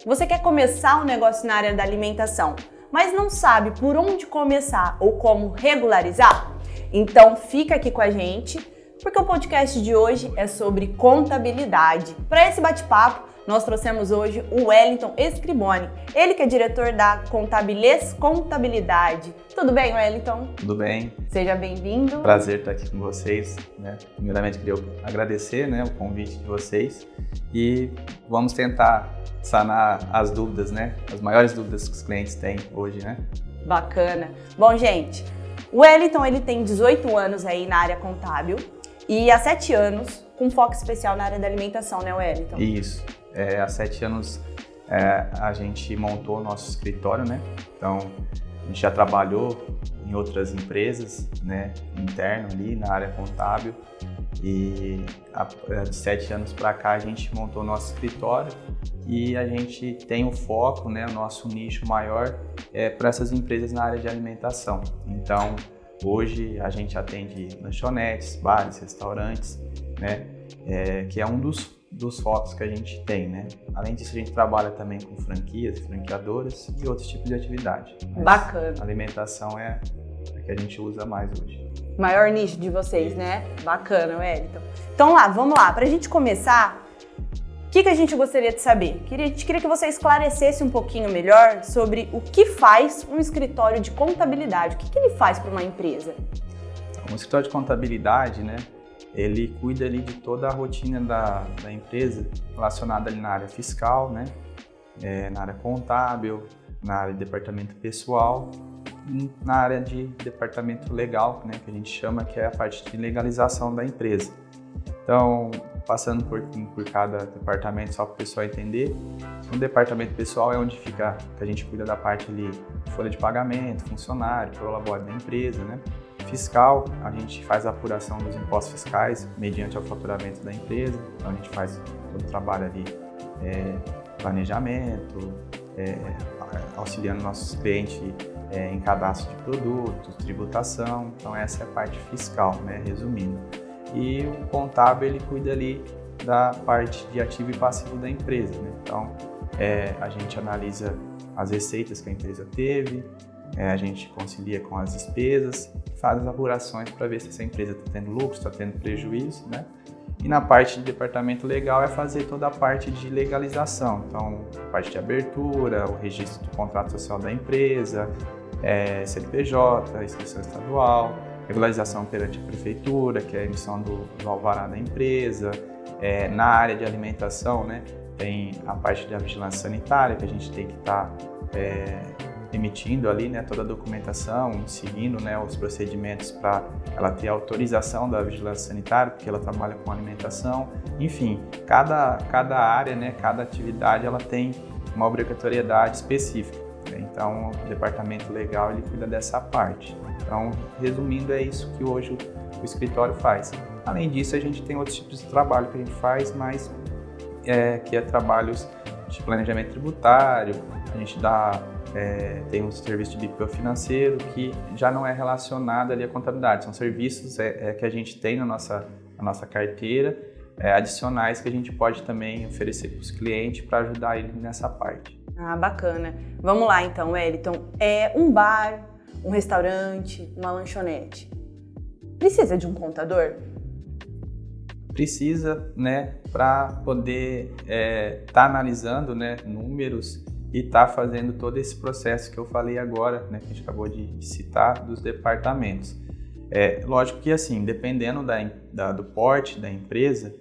Você quer começar um negócio na área da alimentação, mas não sabe por onde começar ou como regularizar? Então fica aqui com a gente, porque o podcast de hoje é sobre contabilidade. Para esse bate-papo, nós trouxemos hoje o Wellington Scriboni, ele que é diretor da Contabilês Contabilidade. Tudo bem, Wellington? Tudo bem. Seja bem-vindo. Prazer estar aqui com vocês, né? Primeiramente, queria agradecer, né, o convite de vocês e vamos tentar sanar as dúvidas, né? As maiores dúvidas que os clientes têm hoje, né? Bacana. Bom, gente, o Wellington ele tem 18 anos aí na área contábil e há 7 anos com foco especial na área da alimentação, né, Wellington? Isso. Há 7 anos a gente montou o nosso escritório, né? Então, a gente já trabalhou em outras empresas, né? Interno ali na área contábil e de 7 anos para cá a gente montou o nosso escritório e a gente tem o foco, né? O nosso nicho maior para essas empresas na área de alimentação. Então, hoje a gente atende lanchonetes, bares, restaurantes, né? Que é um dos focos que a gente tem, né? Além disso, a gente trabalha também com franquias, franqueadoras e outros tipos de atividade. Mas bacana. A alimentação é a que a gente usa mais hoje. Maior nicho de vocês, né? Bacana, Wellington. Então vamos lá. Pra gente começar, o que a gente gostaria de saber? A gente queria que você esclarecesse um pouquinho melhor sobre o que faz um escritório de contabilidade. O que ele faz para uma empresa? Um escritório de contabilidade, né? Ele cuida ali de toda a rotina da empresa relacionada ali na área fiscal, né? Na área contábil, na área de departamento pessoal, na área de departamento legal, né? Que a gente chama, que é a parte de legalização da empresa. Então, passando por cada departamento, só para o pessoal entender, no departamento pessoal é onde fica, que a gente cuida da parte ali, folha de pagamento, funcionário, prolabore da empresa, né? Fiscal, a gente faz a apuração dos impostos fiscais mediante o faturamento da empresa, então a gente faz todo o trabalho ali, planejamento, auxiliando nossos clientes em cadastro de produtos, tributação, então essa é a parte fiscal, né, resumindo. E o contábil, ele cuida ali da parte de ativo e passivo da empresa, né? Então a gente analisa as receitas que a empresa teve, a gente concilia com as despesas, faz as apurações para ver se essa empresa está tendo lucro, está tendo prejuízo, né? E na parte de departamento legal é fazer toda a parte de legalização, então a parte de abertura, o registro do contrato social da empresa, CNPJ, inscrição estadual, regularização perante a prefeitura, que é a emissão do alvará da empresa. Na área de alimentação, né, tem a parte da vigilância sanitária, que a gente tem que estar emitindo ali, né, toda a documentação, seguindo, né, os procedimentos para ela ter autorização da vigilância sanitária, porque ela trabalha com alimentação. Enfim, cada área, né, cada atividade, ela tem uma obrigatoriedade específica, né? Então, o departamento legal, ele cuida dessa parte. Então, resumindo, é isso que hoje o escritório faz. Além disso, a gente tem outros tipos de trabalho que a gente faz, mas que é trabalhos de planejamento tributário, a gente tem um serviço de BPO financeiro que já não é relacionado ali à contabilidade, são serviços que a gente tem na nossa carteira, adicionais que a gente pode também oferecer para os clientes para ajudar ele nessa parte. Ah, bacana. Vamos lá então, Wellington. Um bar, um restaurante, uma lanchonete, precisa de um contador? Precisa, né, para poder tá analisando, né, números e está fazendo todo esse processo que eu falei agora, né, que a gente acabou de citar, dos departamentos. Lógico que, assim, dependendo do porte da empresa,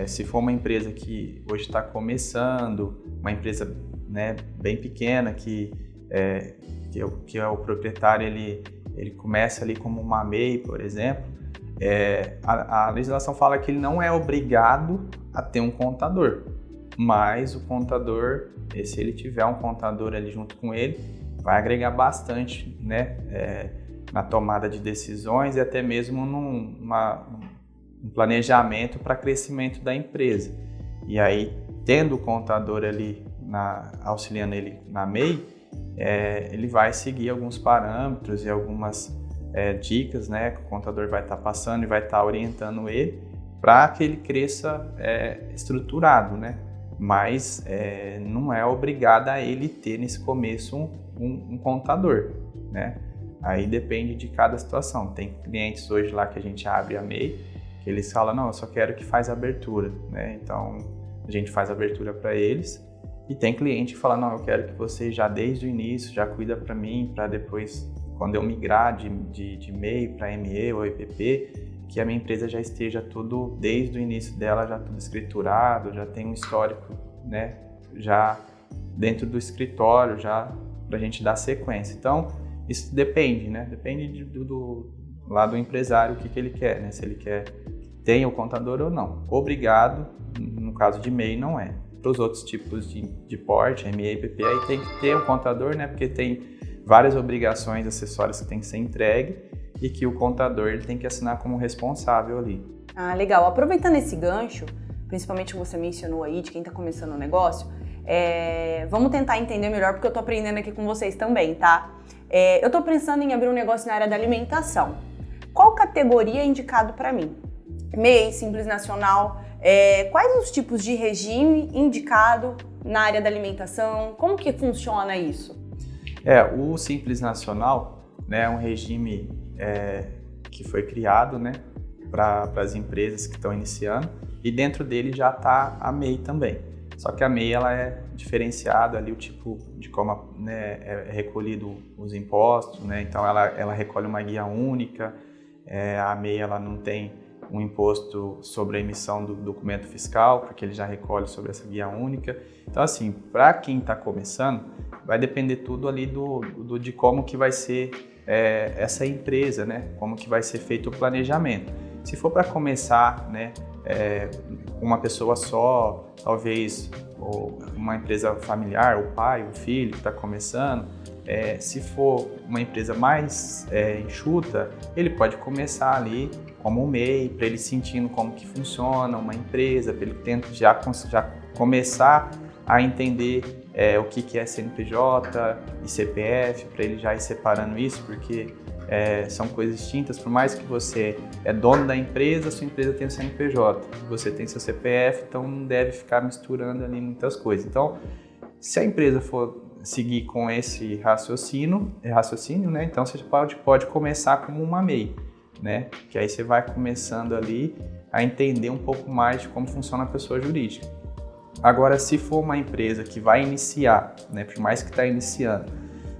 se for uma empresa que hoje está começando, uma empresa, né, bem pequena, que é o proprietário, ele começa ali como uma MEI, por exemplo, a legislação fala que ele não é obrigado a ter um contador, mas o contador, se ele tiver um contador ali junto com ele, vai agregar bastante, né, na tomada de decisões e até mesmo um planejamento para crescimento da empresa. E aí, tendo o contador ali auxiliando ele na MEI, ele vai seguir alguns parâmetros e algumas dicas, né, que o contador vai estar passando e vai estar orientando ele para que ele cresça estruturado, né? mas não é obrigada a ele ter nesse começo um contador, né? Aí depende de cada situação. Tem clientes hoje lá que a gente abre a MEI, que eles falam, não, eu só quero que faz abertura, né? Então a gente faz abertura para eles. E tem cliente que fala, não, eu quero que você já desde o início já cuida para mim, para depois, quando eu migrar de MEI para ME ou EPP, que a minha empresa já esteja tudo, desde o início dela, já tudo escriturado, já tem um histórico, né, já dentro do escritório, já para a gente dar sequência. Então, isso depende, né, depende do lado do empresário, o que ele quer, né, se ele quer que tenha o contador ou não. Obrigado, no caso de MEI, não é. Para os outros tipos de porte, ME e EPP, aí tem que ter o contador, né, porque tem várias obrigações acessórias que tem que ser entregue, e que o contador ele tem que assinar como responsável ali. Ah, legal. Aproveitando esse gancho, principalmente que você mencionou aí, de quem está começando o negócio, vamos tentar entender melhor, porque eu estou aprendendo aqui com vocês também, tá? Eu estou pensando em abrir um negócio na área da alimentação. Qual categoria é indicado para mim? MEI, Simples Nacional, quais os tipos de regime indicado na área da alimentação? Como que funciona isso? O Simples Nacional, né, é um regime que foi criado, né, para as empresas que estão iniciando, e dentro dele já está a MEI também. Só que a MEI ela é diferenciada ali o tipo de como, né, é recolhido os impostos, né, então ela recolhe uma guia única. A MEI ela não tem um imposto sobre a emissão do documento fiscal, porque ele já recolhe sobre essa guia única. Então, assim, para quem está começando, vai depender tudo ali de como que vai ser essa empresa, né? Como que vai ser feito o planejamento. Se for para começar, né, uma pessoa só, talvez uma empresa familiar, o pai, o filho que está começando, se for uma empresa mais enxuta, ele pode começar ali como um MEI, para ele sentindo como que funciona uma empresa, para ele tentar já começar a entender o que é CNPJ e CPF, para ele já ir separando isso, porque são coisas distintas. Por mais que você é dono da empresa, sua empresa tem o CNPJ, você tem seu CPF, então não deve ficar misturando ali muitas coisas. Então, se a empresa for seguir com esse raciocínio, né, então você pode começar como uma MEI, né, que aí você vai começando ali a entender um pouco mais de como funciona a pessoa jurídica. Agora, se for uma empresa que vai iniciar, né, por mais que está iniciando,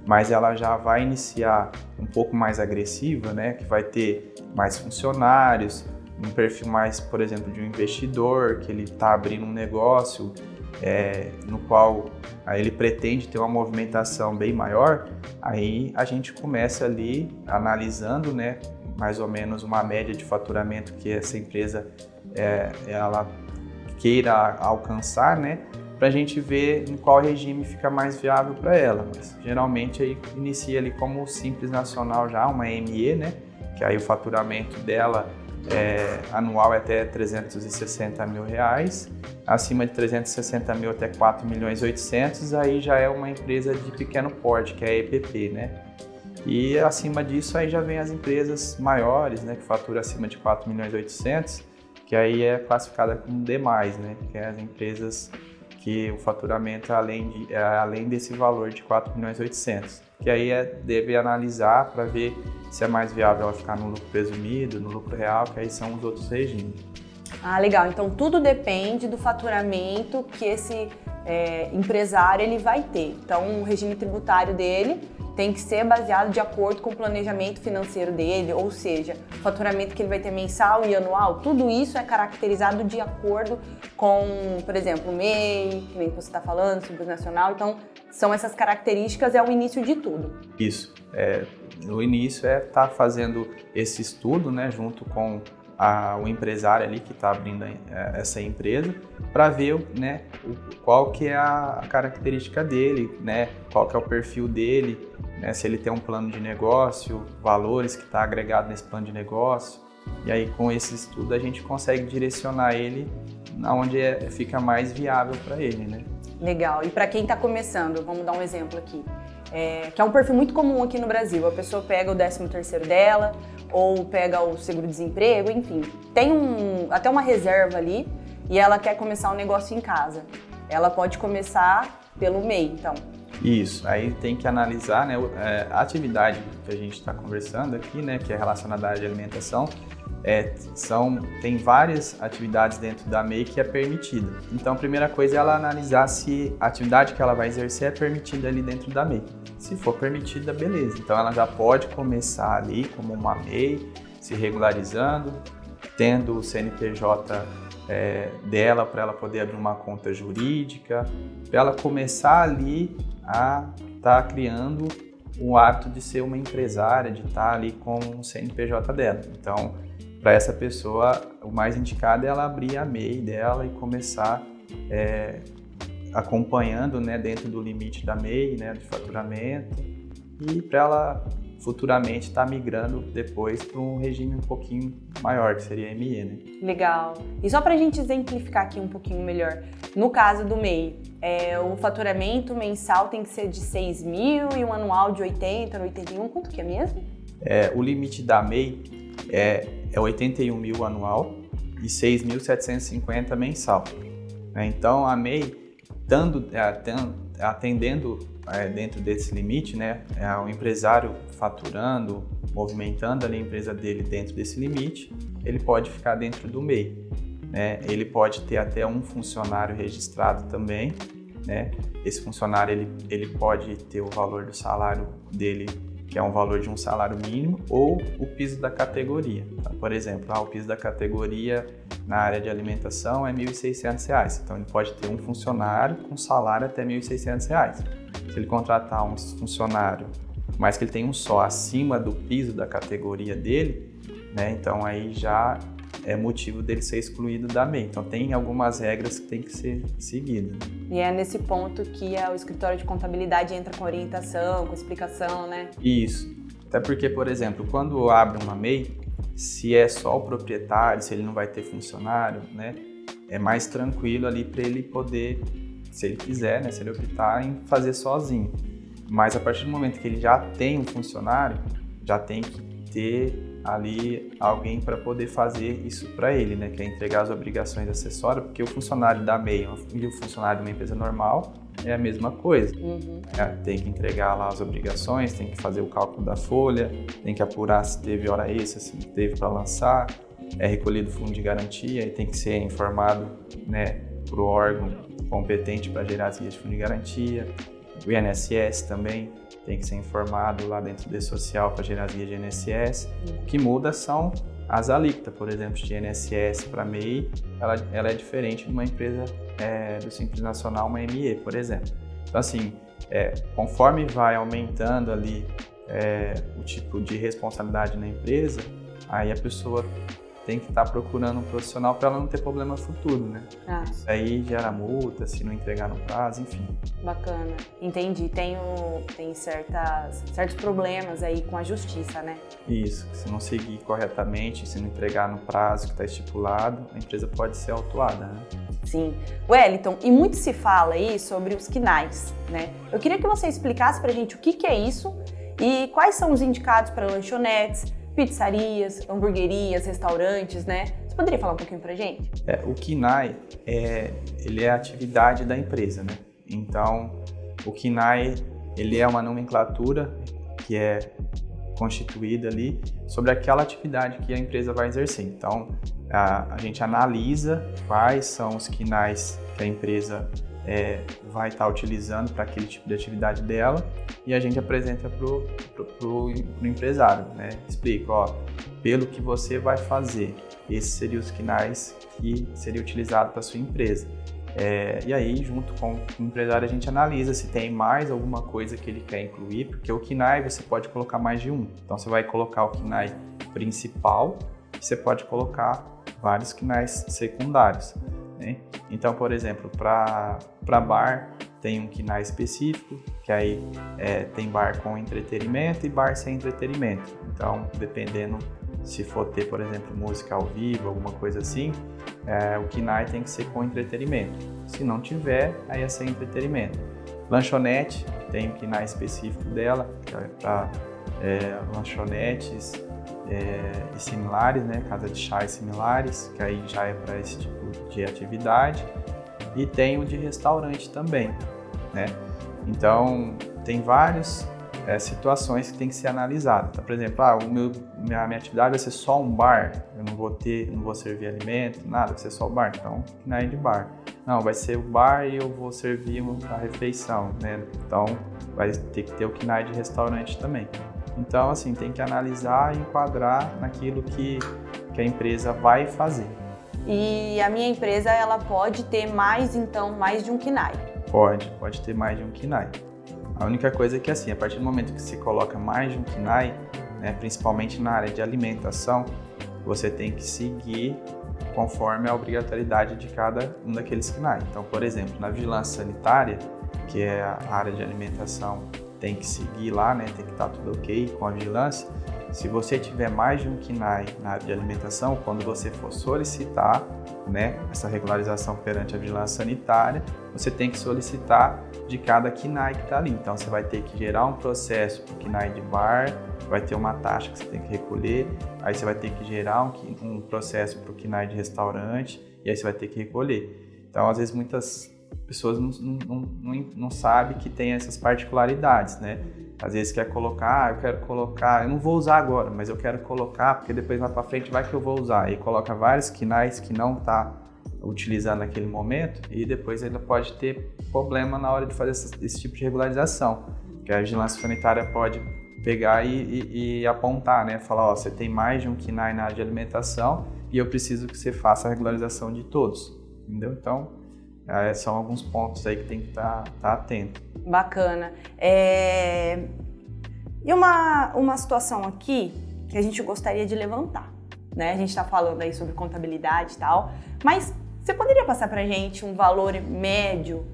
mas ela já vai iniciar um pouco mais agressiva, né, que vai ter mais funcionários, um perfil mais, por exemplo, de um investidor, que ele está abrindo um negócio no qual ele pretende ter uma movimentação bem maior, aí a gente começa ali analisando, né, mais ou menos uma média de faturamento que essa empresa ela queira alcançar, né, para a gente ver em qual regime fica mais viável para ela. Mas geralmente aí inicia ali como Simples Nacional já, uma ME, né, que aí o faturamento dela anual é até R$360 mil, acima de 360 mil até 4.800.000, aí já é uma empresa de pequeno porte, que é a EPP, né? E acima disso aí já vem as empresas maiores, né, que faturam acima de 4.800.000, que aí é classificada como demais, né, que é as empresas que o faturamento é além desse valor de 4.800.000, que aí deve analisar para ver se é mais viável ela ficar no lucro presumido, no lucro real, que aí são os outros regimes. Ah, legal. Então tudo depende do faturamento que esse empresário ele vai ter. Então o regime tributário dele tem que ser baseado de acordo com o planejamento financeiro dele, ou seja, o faturamento que ele vai ter mensal e anual, tudo isso é caracterizado de acordo com, por exemplo, o MEI, que nem você está falando, Simples Nacional. Então, são essas características, é o início de tudo. Isso. O início estar fazendo esse estudo, né, junto com o empresário ali que está abrindo essa empresa, para ver, né, qual que é a característica dele, né, qual que é o perfil dele, né, se ele tem um plano de negócio, valores que está agregado nesse plano de negócio. E aí com esse estudo a gente consegue direcionar ele aonde fica mais viável para ele, né? Legal. E para quem está começando, vamos dar um exemplo aqui, que é um perfil muito comum aqui no Brasil. A pessoa pega o 13º dela ou pega o seguro-desemprego, enfim, tem até uma reserva ali e ela quer começar um negócio em casa. ela pode começar pelo MEI, então. Isso, aí tem que analisar, né, a atividade que a gente está conversando aqui, né, que é relacionada à área de alimentação, tem várias atividades dentro da MEI que é permitida. Então, a primeira coisa é ela analisar se a atividade que ela vai exercer é permitida ali dentro da MEI. Se for permitida, beleza. Então, ela já pode começar ali como uma MEI, se regularizando, tendo o CNPJ dela para ela poder abrir uma conta jurídica, para ela começar ali a estar criando o hábito de ser uma empresária, de estar ali com o CNPJ dela. Então, para essa pessoa, o mais indicado é ela abrir a MEI dela e começar acompanhando, né, dentro do limite da MEI, né, de faturamento, e para ela futuramente estar migrando depois para um regime um pouquinho maior, que seria ME, né? Legal. E só para a gente exemplificar aqui um pouquinho melhor, no caso do MEI, o faturamento mensal tem que ser de 6 mil e um anual de 80, 81, quanto que é mesmo? O limite da MEI é 81 mil anual e 6.750 mensal. Então, a MEI, atendendo dentro desse limite, né, o empresário faturando, movimentando ali a empresa dele dentro desse limite, ele pode ficar dentro do MEI. Né? Ele pode ter até um funcionário registrado também. Né? Esse funcionário ele pode ter o valor do salário dele, que é um valor de um salário mínimo, ou o piso da categoria. Então, por exemplo, o piso da categoria na área de alimentação é R$ 1.600. Então, ele pode ter um funcionário com salário até R$ 1.600. Se ele contratar um funcionário, mas que ele tem um só acima do piso da categoria dele, né, então aí já é motivo dele ser excluído da MEI. Então, tem algumas regras que tem que ser seguidas. E é nesse ponto que o escritório de contabilidade entra com orientação, com explicação, né? Isso. Até porque, por exemplo, quando abre uma MEI, se é só o proprietário, se ele não vai ter funcionário, né, é mais tranquilo ali para ele poder, se ele quiser, né, se ele optar em fazer sozinho. Mas a partir do momento que ele já tem um funcionário, já tem que ter ali alguém para poder fazer isso para ele, né, que é entregar as obrigações acessórias, porque o funcionário da MEI e o funcionário de uma empresa normal é a mesma coisa. Tem que entregar lá as obrigações, tem que fazer o cálculo da folha, tem que apurar se teve hora extra, se não teve para lançar, é recolhido fundo de garantia e tem que ser informado, né, para o órgão competente para gerar as guias de fundo de garantia. O INSS também tem que ser informado lá dentro do social para gerar as guias de INSS. O que muda são as alíquotas, por exemplo, de INSS para MEI, ela é diferente de uma empresa do Simples Nacional, uma ME, por exemplo. Então, assim, conforme vai aumentando ali o tipo de responsabilidade na empresa, aí a pessoa tem que estar procurando um profissional para ela não ter problema futuro, né? Aí gera multa, se não entregar no prazo, enfim. Bacana. Entendi. Tem certos problemas aí com a justiça, né? Isso. Se não seguir corretamente, se não entregar no prazo que está estipulado, a empresa pode ser autuada, né? Sim. Wellington, e muito se fala aí sobre os KNAIs, né? Eu queria que você explicasse pra gente o que é isso e quais são os indicados para lanchonetes, pizzarias, hamburguerias, restaurantes, né? Você poderia falar um pouquinho pra gente? O KNAI, ele é a atividade da empresa, né? Então, o KNAI, ele é uma nomenclatura que é constituída ali sobre aquela atividade que a empresa vai exercer. Então, a gente analisa quais são os KNAIs que a empresa vai estar utilizando para aquele tipo de atividade dela e a gente apresenta pro empresário, né? Explica, pelo que você vai fazer, esses seriam os KNAIs que seria utilizado para sua empresa. E aí, junto com o empresário, a gente analisa se tem mais alguma coisa que ele quer incluir, porque o KNAI você pode colocar mais de um. Então, você vai colocar o KNAI principal e você pode colocar vários KNAIs secundários. Né? Então, por exemplo, para bar tem um KNAI específico, que aí tem bar com entretenimento e bar sem entretenimento. Então, dependendo se for ter, por exemplo, música ao vivo, alguma coisa assim, o KNAI tem que ser com entretenimento. Se não tiver, aí é sem entretenimento. Lanchonete tem um KNAI específico dela, que é para lanchonetes e similares, né? Casa de chá e similares, que aí já é para esse tipo de atividade. e tem o de restaurante também, né? Então, tem várias situações que tem que ser analisadas. Então, por exemplo, minha atividade vai ser só um bar, eu não vou servir alimento, nada, vai ser só o bar, então KNAI de bar. Não, vai ser o bar e eu vou servir a refeição, né? Então, vai ter que ter o KNAI de restaurante também. Então, assim, tem que analisar e enquadrar naquilo que a empresa vai fazer. E a minha empresa, ela pode ter mais de um KNAI? Pode ter mais de um KNAI. A única coisa é que, assim, a partir do momento que se coloca mais de um KNAI, né, principalmente na área de alimentação, você tem que seguir conforme a obrigatoriedade de cada um daqueles KNAI. Então, por exemplo, na vigilância sanitária, que é a área de alimentação, tem que seguir lá, né, tem que estar tudo ok com a vigilância. Se você tiver mais de um KNAI na área de alimentação, quando você for solicitar, né, essa regularização perante a vigilância sanitária, você tem que solicitar de cada KNAI que está ali. Então, você vai ter que gerar um processo para o KNAI de bar, vai ter uma taxa que você tem que recolher, aí você vai ter que gerar um processo para o KNAI de restaurante, e aí você vai ter que recolher. Então, às vezes, muitas pessoas não sabem que tem essas particularidades, né? Às vezes quer colocar, eu não vou usar agora, mas eu quero colocar, porque depois lá para frente vai que eu vou usar. E coloca vários KNAIs que não está utilizando naquele momento, e depois ainda pode ter problema na hora de fazer esse tipo de regularização. Que a vigilância sanitária pode pegar e apontar, né? Falar, você tem mais de um KNAI na área de alimentação e eu preciso que você faça a regularização de todos, entendeu? Então, são alguns pontos aí que tem que estar atento. Bacana. E uma situação aqui que a gente gostaria de levantar, né? A gente está falando aí sobre contabilidade e tal, mas você poderia passar para a gente um valor médio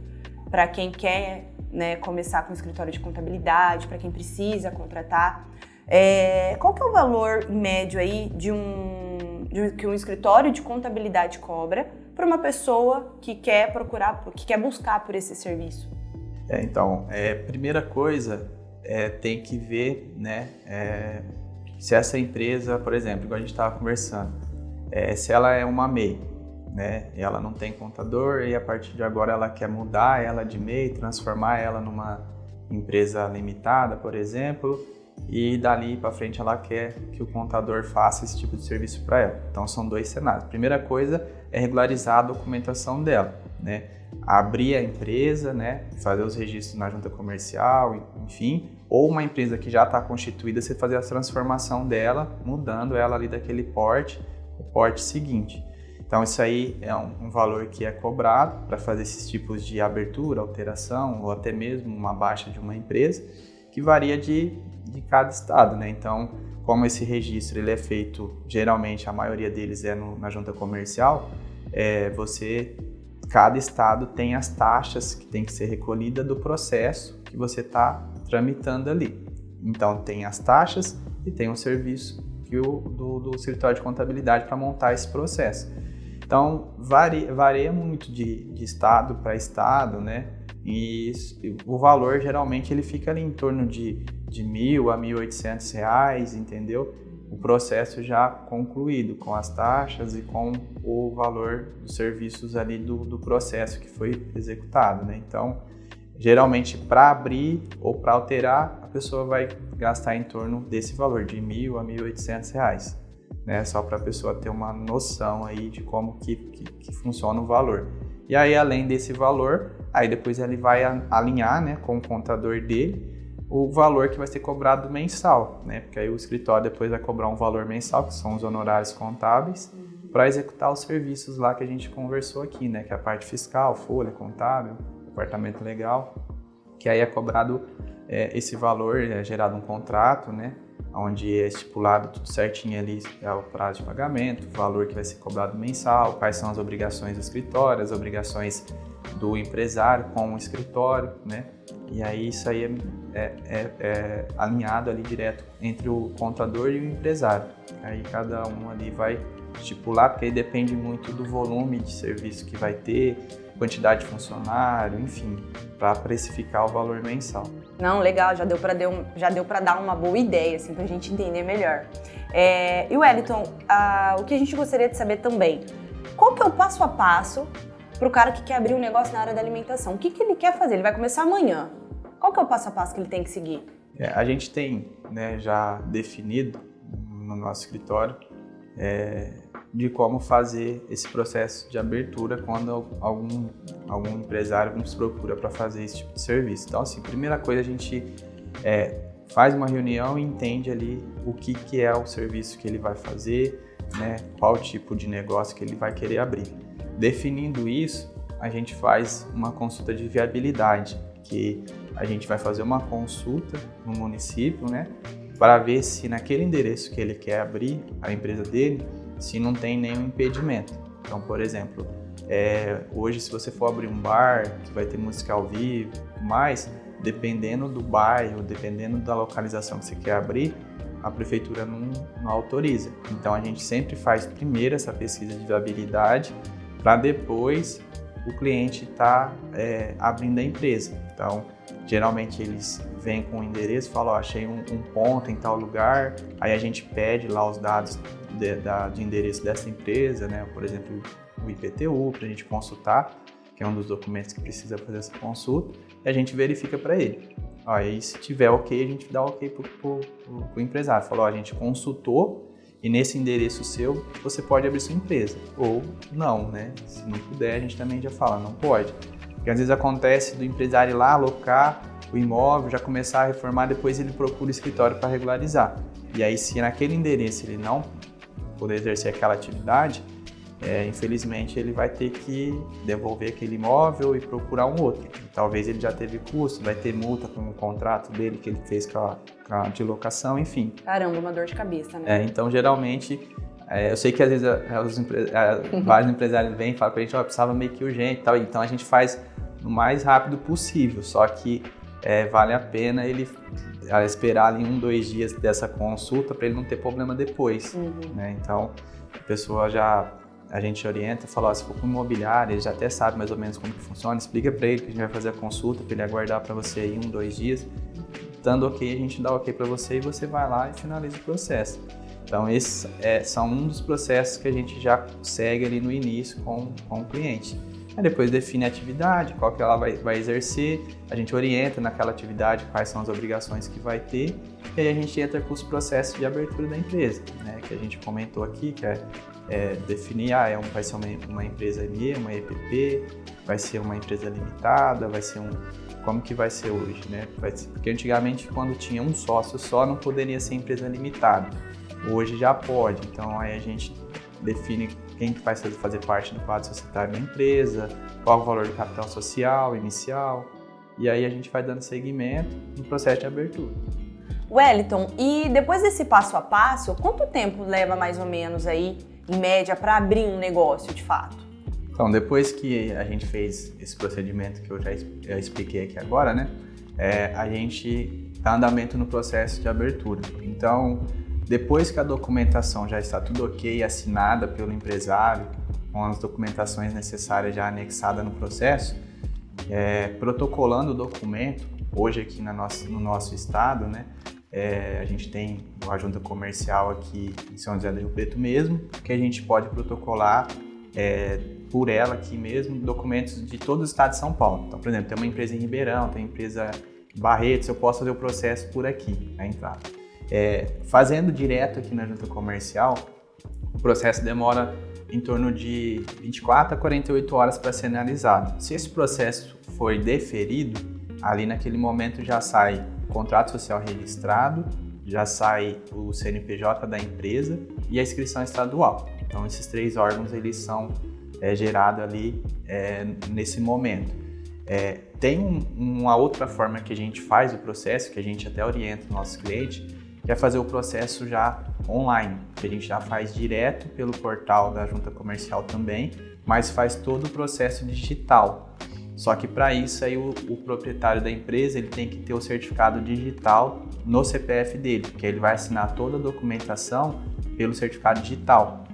para quem quer, né, começar com o escritório de contabilidade, para quem precisa contratar? Qual que é o valor médio aí que um escritório de contabilidade cobra para uma pessoa que quer buscar por esse serviço? Então, primeira coisa, tem que ver, né, se essa empresa, por exemplo, igual a gente estava conversando, se ela é uma MEI, né, e ela não tem contador e a partir de agora ela quer mudar ela de MEI, transformar ela numa empresa limitada, por exemplo, e dali para frente ela quer que o contador faça esse tipo de serviço para ela. Então são dois cenários. Primeira coisa é regularizar a documentação dela, né? Abrir a empresa, né? Fazer os registros na junta comercial, enfim, ou uma empresa que já está constituída, você fazer a transformação dela, mudando ela ali daquele porte, o porte seguinte. Então isso aí é um valor que é cobrado para fazer esses tipos de abertura, alteração ou até mesmo uma baixa de uma empresa, que varia de cada estado, né? Então, como esse registro ele é feito, geralmente a maioria deles é na junta comercial, cada estado tem as taxas que tem que ser recolhida do processo que você está tramitando ali. Então, tem as taxas e tem o serviço do escritório de contabilidade para montar esse processo. Então, varia muito de estado para estado, né? E o valor, geralmente, ele fica ali em torno de R$1.000 a R$1.800, entendeu? O processo já concluído, com as taxas e com o valor dos serviços ali do processo que foi executado, né? Então, geralmente, para abrir ou para alterar, a pessoa vai gastar em torno desse valor, de R$1.000 a R$1.800, né? Só para a pessoa ter uma noção aí de como que funciona o valor. E aí, além desse valor, aí depois ele vai alinhar, né, com o contador dele o valor que vai ser cobrado mensal, né? Porque aí o escritório depois vai cobrar um valor mensal, que são os honorários contábeis, para executar os serviços lá que a gente conversou aqui, né? Que é a parte fiscal, folha, contábil, departamento legal, que aí é cobrado esse valor, é gerado um contrato, né? Onde é estipulado tudo certinho ali, o prazo de pagamento, o valor que vai ser cobrado mensal, quais são as obrigações do escritório, as obrigações do empresário com o escritório, né? E aí isso aí é alinhado ali direto entre o contador e o empresário. Aí cada um ali vai estipular, porque aí depende muito do volume de serviço que vai ter, quantidade de funcionário, enfim, para precificar o valor mensal. Não, legal, já deu para dar uma boa ideia, assim, para a gente entender melhor. E Wellington, o que a gente gostaria de saber também, qual que é o passo a passo para o cara que quer abrir um negócio na área da alimentação? O que ele quer fazer? Ele vai começar amanhã. Qual que é o passo a passo que ele tem que seguir? A gente tem, né, já definido no nosso escritório de como fazer esse processo de abertura quando algum empresário nos procura para fazer esse tipo de serviço. Então, assim, primeira coisa, a gente faz uma reunião e entende ali o que é o serviço que ele vai fazer, né, qual tipo de negócio que ele vai querer abrir. Definindo isso, a gente faz uma consulta de viabilidade, que a gente vai fazer uma consulta no município, né, para ver se naquele endereço que ele quer abrir a empresa dele, se não tem nenhum impedimento. Então, por exemplo, hoje se você for abrir um bar, que vai ter música ao vivo, mas dependendo do bairro, dependendo da localização que você quer abrir, a prefeitura não autoriza. Então, a gente sempre faz primeiro essa pesquisa de viabilidade para depois o cliente estar abrindo a empresa. Então, geralmente eles vêm com o endereço e falam, achei um ponto em tal lugar, aí a gente pede lá os dados de endereço dessa empresa, né? Por exemplo, o IPTU, para a gente consultar, que é um dos documentos que precisa fazer essa consulta, e a gente verifica para ele. Aí, se tiver ok, a gente dá ok para o empresário. Falou, a gente consultou e nesse endereço seu você pode abrir sua empresa. Ou não, né? Se não puder, a gente também já fala, não pode. Porque às vezes acontece do empresário ir lá alocar o imóvel, já começar a reformar, depois ele procura o escritório para regularizar. E aí, se naquele endereço ele não poder exercer aquela atividade, infelizmente ele vai ter que devolver aquele imóvel e procurar um outro. Talvez ele já teve custo, vai ter multa com o contrato dele que ele fez com a de locação, enfim. Caramba, uma dor de cabeça, né? Então, geralmente, eu sei que às vezes vários empresários vêm e falam pra gente, precisava meio que urgente e tal, então a gente faz o mais rápido possível, só que vale a pena ele esperar ali 1-2 dias dessa consulta para ele não ter problema depois, né? Então, a gente orienta, fala, se for com imobiliário, ele já até sabe mais ou menos como que funciona, explica para ele que a gente vai fazer a consulta, para ele aguardar para você aí 1-2 dias, dando ok, a gente dá ok para você e você vai lá e finaliza o processo. Então, esses são um dos processos que a gente já segue ali no início com o cliente. Aí depois define a atividade, qual que ela vai exercer, a gente orienta naquela atividade quais são as obrigações que vai ter, e aí a gente entra com os processos de abertura da empresa, né, que a gente comentou aqui, que definir, vai ser uma empresa ME, uma EPP, vai ser uma empresa limitada, vai ser como que vai ser hoje, né? Porque antigamente, quando tinha um sócio só, não poderia ser empresa limitada. Hoje já pode, então aí a gente define quem que vai fazer parte do quadro societário da empresa, qual o valor do capital social inicial, e aí a gente vai dando seguimento no processo de abertura. Wellington, e depois desse passo a passo, quanto tempo leva mais ou menos aí, em média, para abrir um negócio de fato? Então, depois que a gente fez esse procedimento que eu já expliquei aqui agora, né, a gente dá andamento no processo de abertura. Então, depois que a documentação já está tudo ok, assinada pelo empresário, com as documentações necessárias já anexadas no processo, protocolando o documento, hoje aqui no nosso estado, né, a gente tem a junta comercial aqui em São José do Rio Preto mesmo, que a gente pode protocolar por ela aqui mesmo documentos de todo o estado de São Paulo. Então, por exemplo, tem uma empresa em Ribeirão, tem empresa em Barretos, eu posso fazer o processo por aqui, a entrada. Fazendo direto aqui na junta comercial, o processo demora em torno de 24 a 48 horas para ser analisado. Se esse processo for deferido, ali naquele momento já sai o contrato social registrado, já sai o CNPJ da empresa e a inscrição estadual. Então, esses 3 órgãos eles são gerados ali nesse momento. Tem uma outra forma que a gente faz o processo, que a gente até orienta o nosso cliente, que é fazer o processo já online, que a gente já faz direto pelo portal da junta comercial também, mas faz todo o processo digital. Só que para isso aí o proprietário da empresa ele tem que ter o certificado digital no CPF dele, que ele vai assinar toda a documentação pelo certificado digital.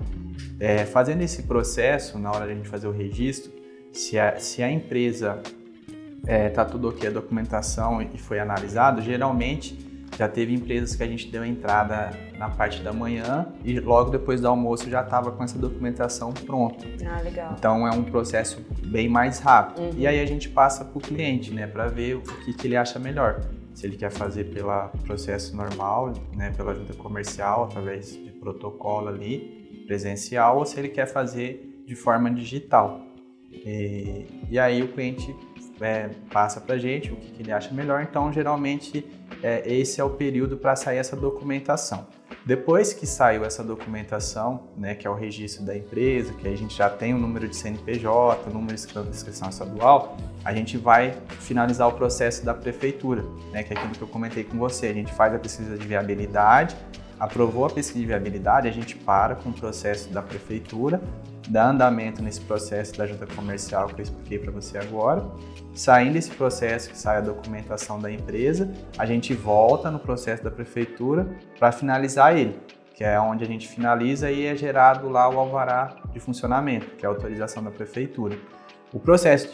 Fazendo esse processo, na hora de a gente fazer o registro, se a empresa está tudo ok, a documentação e foi analisado, geralmente Já teve empresas que a gente deu entrada na parte da manhã e logo depois do almoço já estava com essa documentação pronta. Ah, legal. Então é um processo bem mais rápido. E aí a gente passa para o cliente, né, para ver o que ele acha melhor. Se ele quer fazer pelo processo normal, né, pela junta comercial, através de protocolo ali, presencial, ou se ele quer fazer de forma digital. E aí o cliente passa para a gente o que ele acha melhor. Então, geralmente, esse é o período para sair essa documentação. Depois que saiu essa documentação, né, que é o registro da empresa, que aí a gente já tem o número de CNPJ, o número de inscrição estadual, a gente vai finalizar o processo da prefeitura, né, que é aquilo que eu comentei com você. A gente faz a pesquisa de viabilidade, aprovou a pesquisa de viabilidade, a gente para com o processo da prefeitura, dá andamento nesse processo da junta comercial que eu expliquei para você agora. Saindo desse processo, que sai a documentação da empresa, a gente volta no processo da prefeitura para finalizar ele, que é onde a gente finaliza e é gerado lá o alvará de funcionamento, que é a autorização da prefeitura. O processo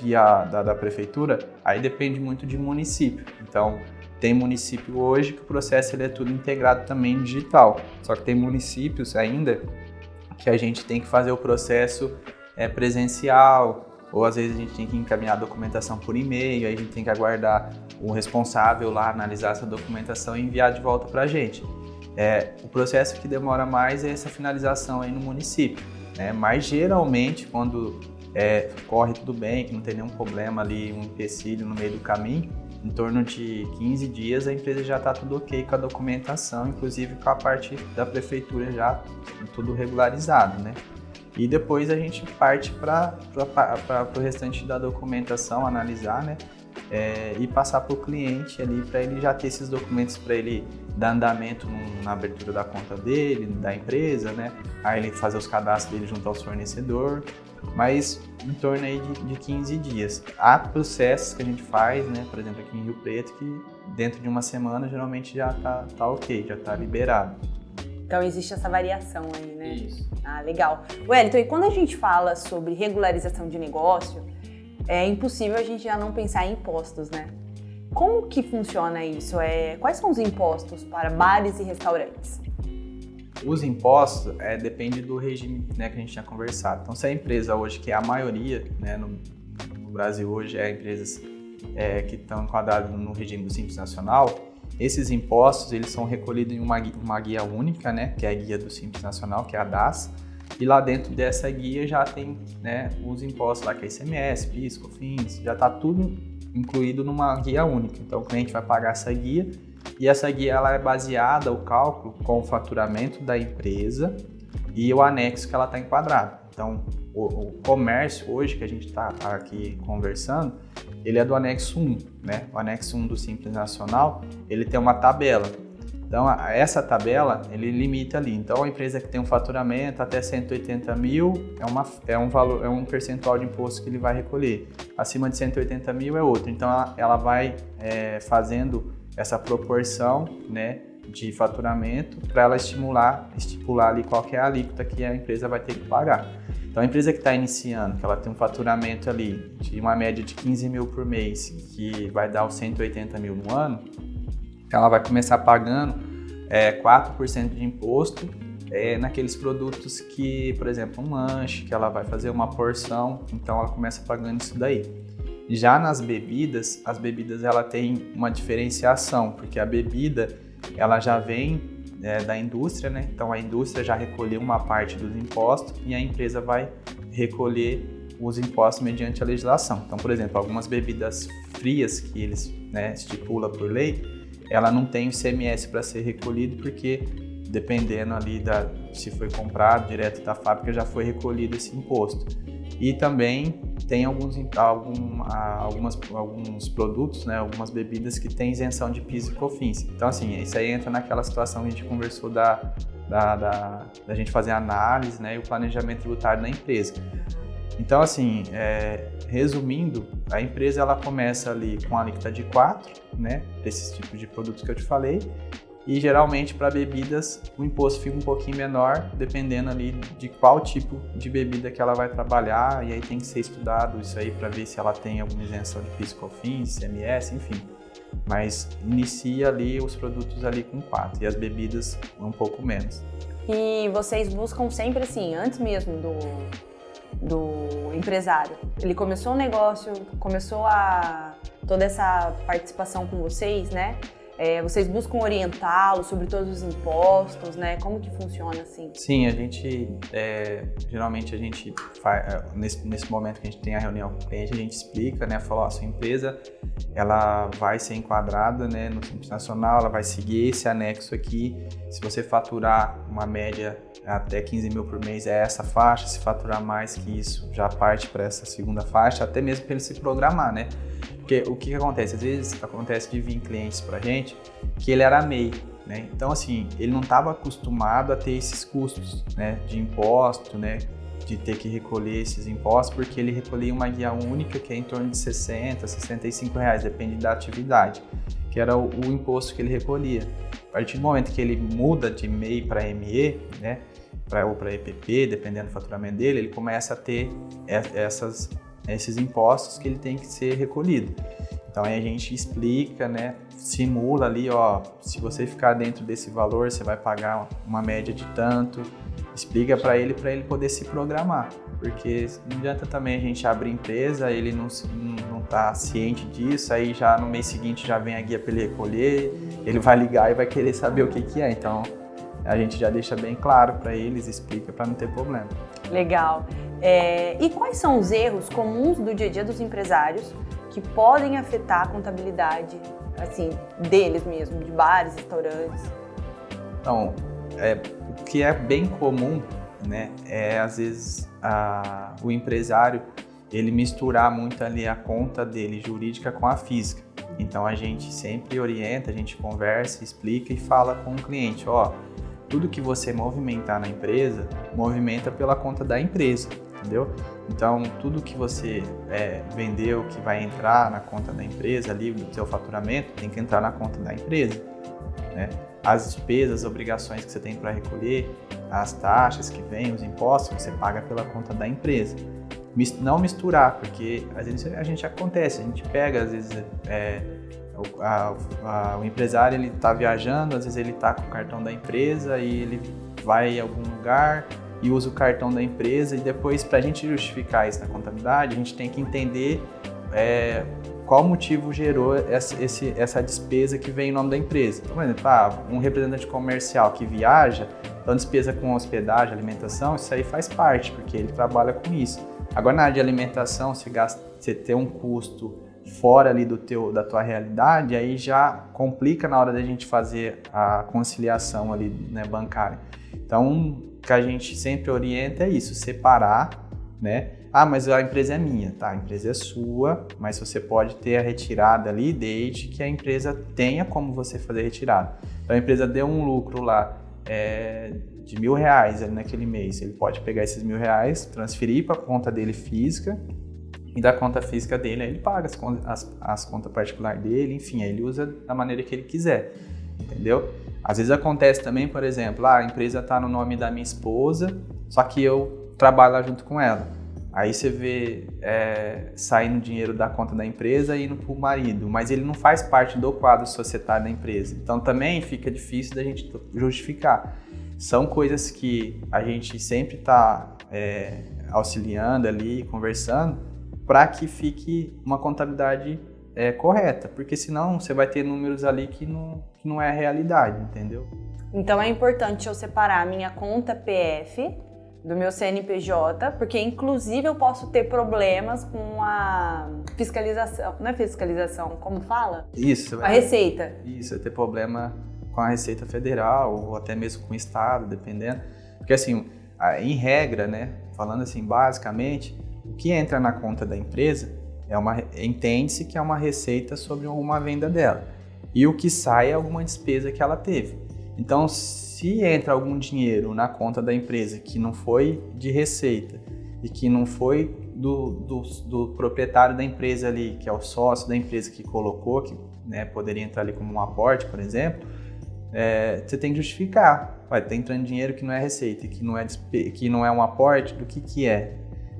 da prefeitura, aí depende muito de município. Então, tem município hoje que o processo ele é tudo integrado também digital, só que tem municípios ainda que a gente tem que fazer o processo presencial, ou às vezes a gente tem que encaminhar a documentação por e-mail, aí a gente tem que aguardar o responsável lá analisar essa documentação e enviar de volta para a gente. O processo que demora mais é essa finalização aí no município, né? Mas geralmente quando corre tudo bem, que não tem nenhum problema ali, um empecilho no meio do caminho, em torno de 15 dias a empresa já está tudo ok com a documentação, inclusive com a parte da prefeitura já tudo regularizado, né? E depois a gente parte para o restante da documentação, analisar, né? E passar para o cliente ali, para ele já ter esses documentos para ele dar andamento na abertura da conta dele, da empresa, né? Aí ele fazer os cadastros dele junto ao fornecedor, mas em torno aí de 15 dias. Há processos que a gente faz, né? Por exemplo, aqui em Rio Preto, que dentro de uma semana geralmente já tá ok, já tá liberado. Então existe essa variação aí, né? Isso. Ah, legal. Wellington, e quando a gente fala sobre regularização de negócio, é impossível a gente já não pensar em impostos, né? Como que funciona isso? Quais são os impostos para bares e restaurantes? Os impostos depende do regime, né, que a gente tinha conversado. Então, se a empresa hoje, que é a maioria, né, no Brasil hoje, empresas que estão enquadradas no regime do Simples Nacional, esses impostos eles são recolhidos em uma guia única, né, que é a guia do Simples Nacional, que é a DAS, e lá dentro dessa guia já tem, né, os impostos lá, que é ICMS, PIS, COFINS, já está tudo incluído numa guia única. Então, o cliente vai pagar essa guia, e essa guia ela é baseada, o cálculo, com o faturamento da empresa e o anexo que ela está enquadrada. Então, o comércio hoje que a gente está aqui conversando, ele é do anexo 1, né? O anexo 1 do Simples Nacional, ele tem uma tabela. Então, essa tabela, ele limita ali. Então, a empresa que tem um faturamento até 180 mil é um percentual de imposto que ele vai recolher. Acima de 180 mil é outro. Então, ela vai fazendo essa proporção, né, de faturamento para ela estipular ali qual que é a alíquota que a empresa vai ter que pagar. Então, a empresa que está iniciando, que ela tem um faturamento ali de uma média de 15 mil por mês, que vai dar os 180 mil no ano, ela vai começar pagando 4% de imposto naqueles produtos que, por exemplo, um lanche, que ela vai fazer uma porção, então ela começa pagando isso daí. Já nas bebidas, as bebidas ela tem uma diferenciação, porque a bebida ela já vem da indústria, né? Então a indústria já recolheu uma parte dos impostos e a empresa vai recolher os impostos mediante a legislação. Então, por exemplo, algumas bebidas frias que eles, né, estipulam por lei, ela não tem o ICMS para ser recolhido porque dependendo ali se foi comprado direto da fábrica já foi recolhido esse imposto. E também tem alguns produtos, né, algumas bebidas que têm isenção de PIS e COFINS. Então, assim, isso aí entra naquela situação que a gente conversou da gente fazer a análise, né, e o planejamento tributário da empresa. Então, assim, resumindo, a empresa ela começa ali com a alíquota de 4%, né, desses tipos de produtos que eu te falei, E geralmente para bebidas o imposto fica um pouquinho menor, dependendo ali de qual tipo de bebida que ela vai trabalhar, e aí tem que ser estudado isso aí para ver se ela tem alguma isenção de PIS/COFINS, ICMS, enfim. Mas inicia ali os produtos ali com 4 e as bebidas um pouco menos. E vocês buscam sempre assim, antes mesmo do empresário. Ele começou o negócio, começou toda essa participação com vocês, né? Vocês buscam orientá-lo sobre todos os impostos, né? Como que funciona assim? Sim, a gente, geralmente a gente faz, nesse momento que a gente tem a reunião com o cliente, a gente explica, né? Fala, a sua empresa, ela vai ser enquadrada, né, no Simples Nacional, ela vai seguir esse anexo aqui. Se você faturar uma média até 15 mil por mês, é essa faixa. Se faturar mais que isso, já parte para essa segunda faixa, até mesmo para ele se programar, né? Porque o que acontece? Às vezes acontece de vir clientes pra gente que ele era MEI, né? Então, assim, ele não estava acostumado a ter esses custos, né? De imposto, né? De ter que recolher esses impostos, porque ele recolhia uma guia única que é em torno de 60, 65 reais, depende da atividade, que era o imposto que ele recolhia. A partir do momento que ele muda de MEI para ME, né? Ou para EPP, dependendo do faturamento dele, ele começa a ter esses impostos que ele tem que ser recolhido. Então aí a gente explica, né, simula ali, ó, se você ficar dentro desse valor, você vai pagar uma média de tanto, explica para ele poder se programar, porque não adianta também a gente abrir empresa, ele não tá ciente disso, aí já no mês seguinte já vem a guia para ele recolher, ele vai ligar e vai querer saber o que é, então a gente já deixa bem claro para eles, explica para não ter problema. Legal. E quais são os erros comuns do dia a dia dos empresários que podem afetar a contabilidade, assim, deles mesmo, de bares, restaurantes? Então, o que é bem comum, né, é às vezes o empresário ele misturar muito ali a conta dele jurídica com a física. Então a gente sempre orienta, a gente conversa, explica e fala com o cliente, ó, tudo que você movimentar na empresa, movimenta pela conta da empresa, entendeu? Então, tudo que você vendeu, que vai entrar na conta da empresa, ali do seu faturamento, tem que entrar na conta da empresa, né? As despesas, as obrigações que você tem para recolher, as taxas que vêm, os impostos, você paga pela conta da empresa. Não misturar, porque às vezes a gente pega, às vezes, o empresário ele está viajando, às vezes ele está com o cartão da empresa e ele vai em algum lugar e usa o cartão da empresa e depois, para a gente justificar isso na contabilidade, a gente tem que entender qual motivo gerou essa despesa que vem em nome da empresa. Então, por exemplo, um representante comercial que viaja, então despesa com hospedagem, alimentação, isso aí faz parte, porque ele trabalha com isso. Agora, na área de alimentação, você ter um custo fora ali da tua realidade, aí já complica na hora da gente fazer a conciliação ali, né, bancária. Então, o que a gente sempre orienta é isso, separar, né? Mas a empresa é minha, tá? A empresa é sua, mas você pode ter a retirada ali desde que a empresa tenha como você fazer a retirada. Então, a empresa deu um lucro lá de R$1.000 ali naquele mês, ele pode pegar esses R$1.000, transferir para a conta dele física, e da conta física dele, aí ele paga as contas particulares dele, enfim, aí ele usa da maneira que ele quiser, entendeu? Às vezes acontece também, por exemplo, a empresa está no nome da minha esposa, só que eu trabalho lá junto com ela. Aí você vê saindo dinheiro da conta da empresa e indo para o marido, mas ele não faz parte do quadro societário da empresa. Então também fica difícil da gente justificar. São coisas que a gente sempre está auxiliando ali, conversando, para que fique uma contabilidade correta, porque senão você vai ter números ali que não é a realidade, entendeu? Então é importante eu separar a minha conta PF do meu CNPJ, porque inclusive eu posso ter problemas com a fiscalização, não é fiscalização, como fala? Isso. A Receita. Isso, vai ter problema com a Receita Federal ou até mesmo com o Estado, dependendo. Porque assim, em regra, né, falando assim basicamente, o que entra na conta da empresa entende-se que é uma receita sobre uma venda dela. E o que sai é alguma despesa que ela teve. Então, se entra algum dinheiro na conta da empresa que não foi de receita e que não foi do proprietário da empresa ali, que é o sócio da empresa que colocou, que, né, poderia entrar ali como um aporte, por exemplo, você tem que justificar. Tá entrando dinheiro que não é receita, que não é um aporte, do que é.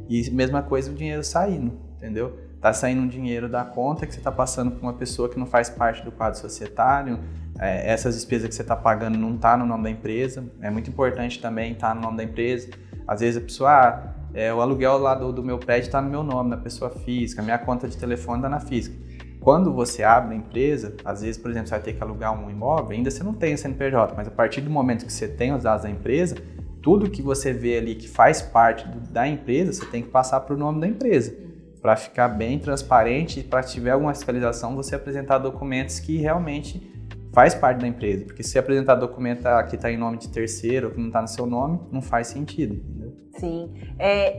E mesma coisa o dinheiro saindo, entendeu? Tá saindo um dinheiro da conta que você está passando para uma pessoa que não faz parte do quadro societário, essas despesas que você está pagando não tá no nome da empresa, é muito importante também estar no nome da empresa. Às vezes a pessoa, o aluguel lá do meu prédio está no meu nome, na pessoa física, minha conta de telefone está na física. Quando você abre a empresa, às vezes, por exemplo, você vai ter que alugar um imóvel, ainda você não tem o CNPJ, mas a partir do momento que você tem os dados da empresa, tudo que você vê ali que faz parte da empresa, você tem que passar para o nome da empresa, para ficar bem transparente e para tiver alguma fiscalização, você apresentar documentos que realmente faz parte da empresa. Porque se apresentar documento que está em nome de terceiro ou que não está no seu nome, não faz sentido. Entendeu? Sim.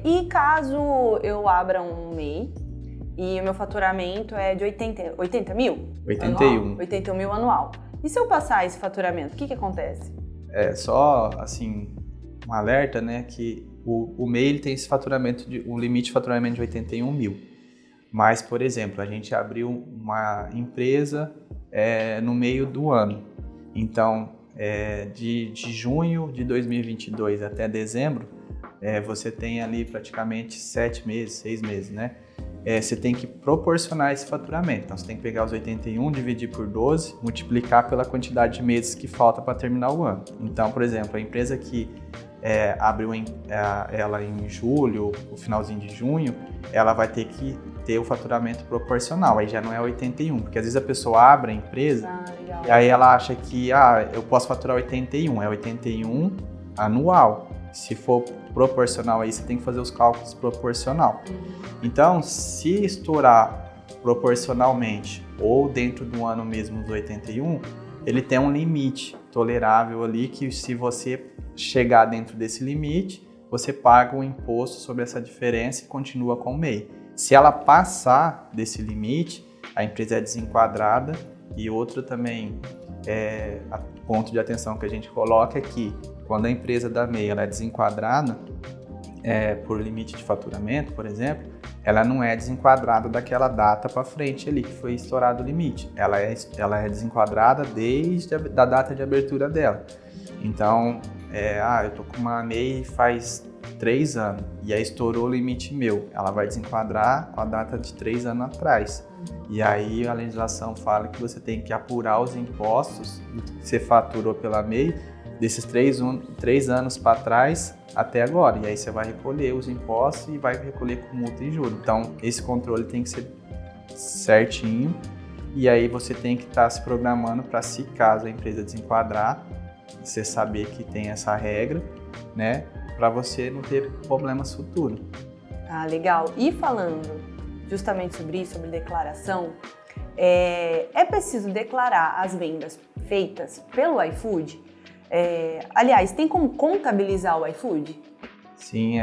E caso eu abra um MEI e o meu faturamento é de 80 mil? 81. Anual? 81 mil anual. E se eu passar esse faturamento, o que acontece? Só, assim, um alerta, né, que o MEI ele tem esse faturamento, um limite de faturamento de 81 mil. Mas, por exemplo, a gente abriu uma empresa no meio do ano. Então, de junho de 2022 até dezembro, você tem ali praticamente 7 meses, 6 meses, né? Você tem que proporcionar esse faturamento. Então, você tem que pegar os 81, dividir por 12, multiplicar pela quantidade de meses que falta para terminar o ano. Então, por exemplo, a empresa que abriu ela em julho, o finalzinho de junho, ela vai ter que ter o faturamento proporcional, aí já não é 81, porque às vezes a pessoa abre a empresa e aí ela acha que eu posso faturar 81, é 81 anual. Se for proporcional aí, você tem que fazer os cálculos proporcional. Então, se estourar proporcionalmente ou dentro do ano mesmo os 81, ele tem um limite tolerável ali que se você chegar dentro desse limite, você paga o imposto sobre essa diferença e continua com o MEI. Se ela passar desse limite, a empresa é desenquadrada. E outro também ponto de atenção que a gente coloca é que quando a empresa da MEI ela é desenquadrada por limite de faturamento, por exemplo, ela não é desenquadrada daquela data para frente ali que foi estourado o limite. Ela é desenquadrada desde a data de abertura dela. Então, eu tô com uma MEI faz 3 anos e aí estourou o limite meu. Ela vai desenquadrar com a data de 3 anos atrás. E aí a legislação fala que você tem que apurar os impostos que você faturou pela MEI desses 3 anos para trás até agora. E aí você vai recolher os impostos e vai recolher com multa e juros. Então, esse controle tem que ser certinho. E aí você tem que estar se programando para, se caso a empresa desenquadrar, você saber que tem essa regra, né? Para você não ter problemas futuros. Ah, legal. E falando justamente sobre isso, sobre declaração, é preciso declarar as vendas feitas pelo iFood? Aliás, tem como contabilizar o iFood? Sim,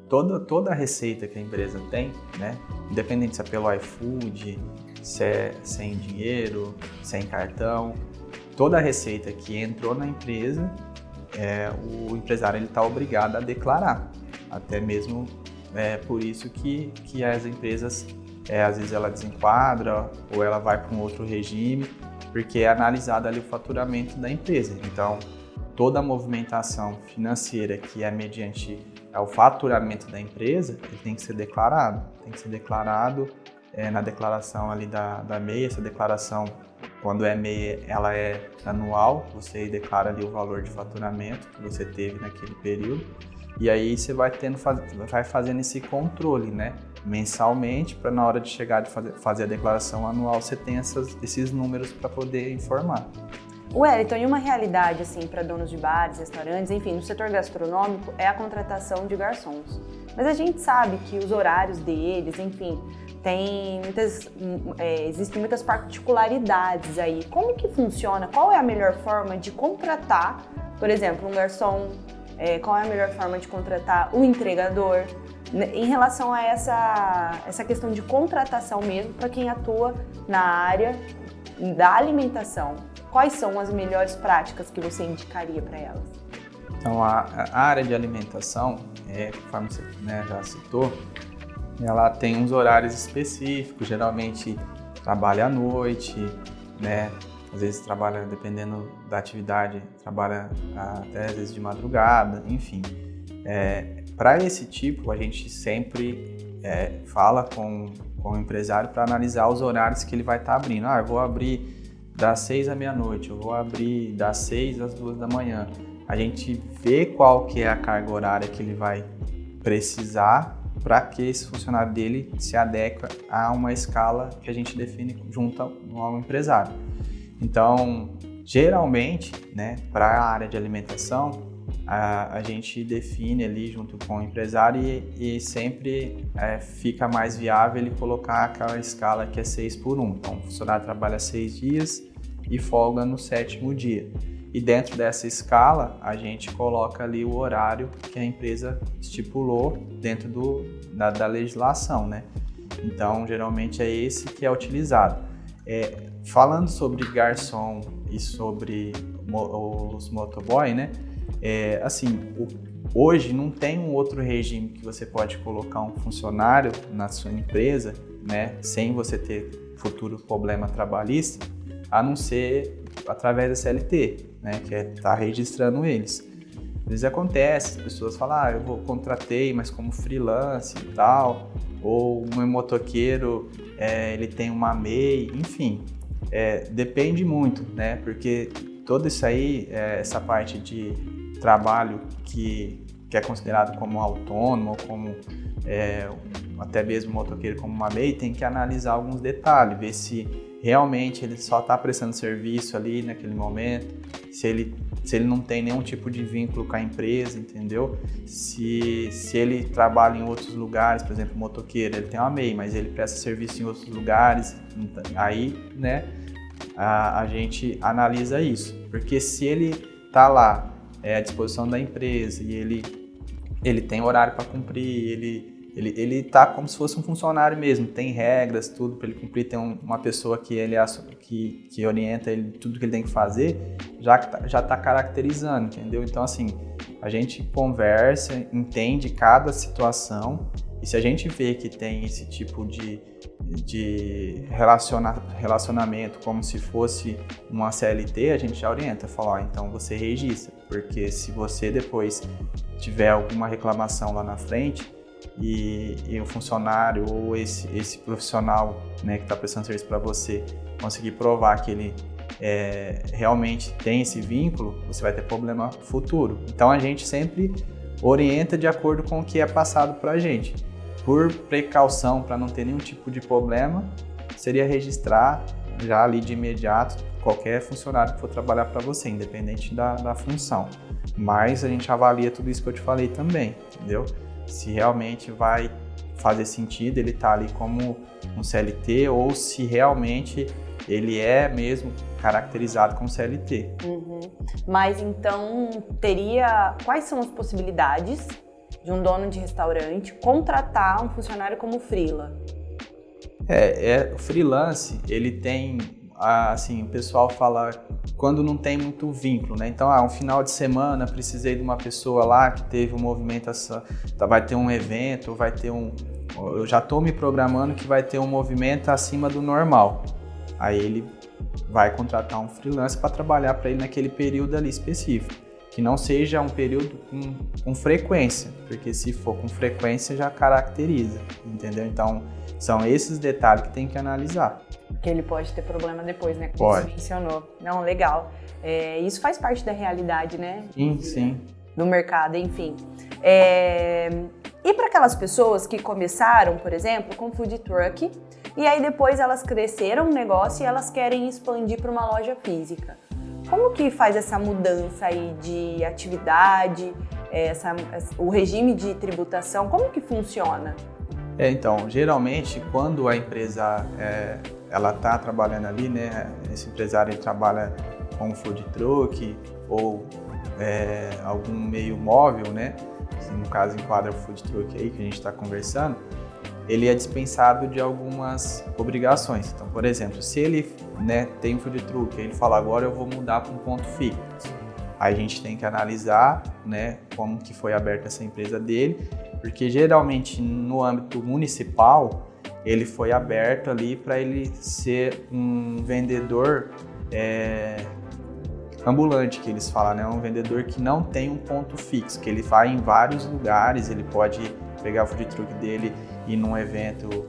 toda a receita que a empresa tem, né? Independente se é pelo iFood, se é sem dinheiro, sem cartão, toda a receita que entrou na empresa, o empresário está obrigado a declarar. Até mesmo por isso que as empresas, às vezes ela desenquadra ou ela vai para um outro regime, porque é analisado ali o faturamento da empresa. Então, toda a movimentação financeira que é mediante o faturamento da empresa, ele tem que ser declarado. Tem que ser declarado na declaração ali da MEI. Essa declaração, quando é MEI, ela é anual. Você declara ali o valor de faturamento que você teve naquele período. E aí você vai fazendo esse controle, né? Mensalmente, para na hora de chegar de fazer a declaração anual, você tem esses números para poder informar. Wellington, e uma realidade assim para donos de bares, restaurantes, enfim, no setor gastronômico é a contratação de garçons. Mas a gente sabe que os horários deles, enfim, existem muitas particularidades aí. Como que funciona? Qual é a melhor forma de contratar, por exemplo, um garçom? Qual é a melhor forma de contratar o entregador? Em relação a essa questão de contratação mesmo, para quem atua na área da alimentação, quais são as melhores práticas que você indicaria para elas? Então, a área de alimentação, conforme você já citou, ela tem uns horários específicos, geralmente trabalha à noite, né? às vezes trabalha, dependendo da atividade, trabalha até às vezes de madrugada, enfim. Para esse tipo, a gente sempre fala com o empresário para analisar os horários que ele vai estar abrindo. Eu vou abrir das 6 à meia-noite, eu vou abrir das 6 às 2 da manhã. A gente vê qual que é a carga horária que ele vai precisar para que esse funcionário dele se adeque a uma escala que a gente define junto ao empresário. Então, geralmente, né, para a área de alimentação, a gente define ali junto com o empresário e sempre fica mais viável ele colocar aquela escala que é 6x1. Então, o funcionário trabalha 6 dias e folga no 7º dia. E dentro dessa escala, a gente coloca ali o horário que a empresa estipulou dentro da legislação, né? Então, geralmente é esse que é utilizado. Falando sobre garçom e sobre os motoboy, né? Hoje não tem um outro regime que você pode colocar um funcionário na sua empresa, né? Sem você ter futuro problema trabalhista, a não ser através da CLT, né, que tá registrando eles. Às vezes acontece, as pessoas falam, eu contratei, mas como freelance e tal, ou o meu motoqueiro, ele tem uma MEI, enfim, depende muito, né, porque todo isso aí, essa parte de trabalho que é considerado como autônomo, ou como até mesmo motoqueiro como uma MEI, tem que analisar alguns detalhes, ver se realmente ele só está prestando serviço ali naquele momento, se ele não tem nenhum tipo de vínculo com a empresa, entendeu? Se ele trabalha em outros lugares, por exemplo, o motoqueiro, ele tem uma MEI, mas ele presta serviço em outros lugares, aí, né, a gente analisa isso. Porque se ele está lá à disposição da empresa e ele tem horário para cumprir, ele tá como se fosse um funcionário mesmo, tem regras, tudo para ele cumprir, tem uma pessoa que orienta ele tudo que ele tem que fazer, já tá caracterizando, entendeu? Então, assim, a gente conversa, entende cada situação e se a gente vê que tem esse tipo de relacionamento como se fosse uma CLT, a gente já orienta, fala, então você registra, porque se você depois tiver alguma reclamação lá na frente, e o funcionário ou esse profissional, né, que está prestando serviço para você conseguir provar que ele realmente tem esse vínculo, você vai ter problema futuro. Então a gente sempre orienta de acordo com o que é passado para a gente. Por precaução, para não ter nenhum tipo de problema, seria registrar já ali de imediato qualquer funcionário que for trabalhar para você, independente da função. Mas a gente avalia tudo isso que eu te falei também, entendeu? Se realmente vai fazer sentido ele estar ali como um CLT ou se realmente ele é mesmo caracterizado como CLT. Uhum. Mas então quais são as possibilidades de um dono de restaurante contratar um funcionário como freela? O freelance, ele tem, assim, o pessoal fala quando não tem muito vínculo, né? Então, um final de semana precisei de uma pessoa lá que teve uma movimentação, vai ter um evento, eu já estou me programando que vai ter um movimento acima do normal. Aí ele vai contratar um freelance para trabalhar para ele naquele período ali específico, que não seja um período com frequência, porque se for com frequência já caracteriza, entendeu? Então, são esses detalhes que tem que analisar. Que ele pode ter problema depois, né? Como você mencionou. Não, legal. Isso faz parte da realidade, né? Sim. Do mercado, enfim. E para aquelas pessoas que começaram, por exemplo, com food truck, e aí depois elas cresceram um negócio e elas querem expandir para uma loja física. Como que faz essa mudança aí de atividade, o regime de tributação, como que funciona? Então, geralmente, quando a empresa ela está trabalhando ali, né? Esse empresário ele trabalha com food truck ou algum meio móvel, né? Que no caso enquadra o food truck aí que a gente está conversando, ele é dispensado de algumas obrigações. Então, por exemplo, se ele, né, tem um food truck, ele fala agora eu vou mudar para um ponto fixo. Aí a gente tem que analisar, né, como que foi aberta essa empresa dele, porque geralmente no âmbito municipal ele foi aberto ali para ele ser um vendedor ambulante, que eles falam, né? Um vendedor que não tem um ponto fixo, que ele vai em vários lugares, ele pode pegar o food truck dele e ir num evento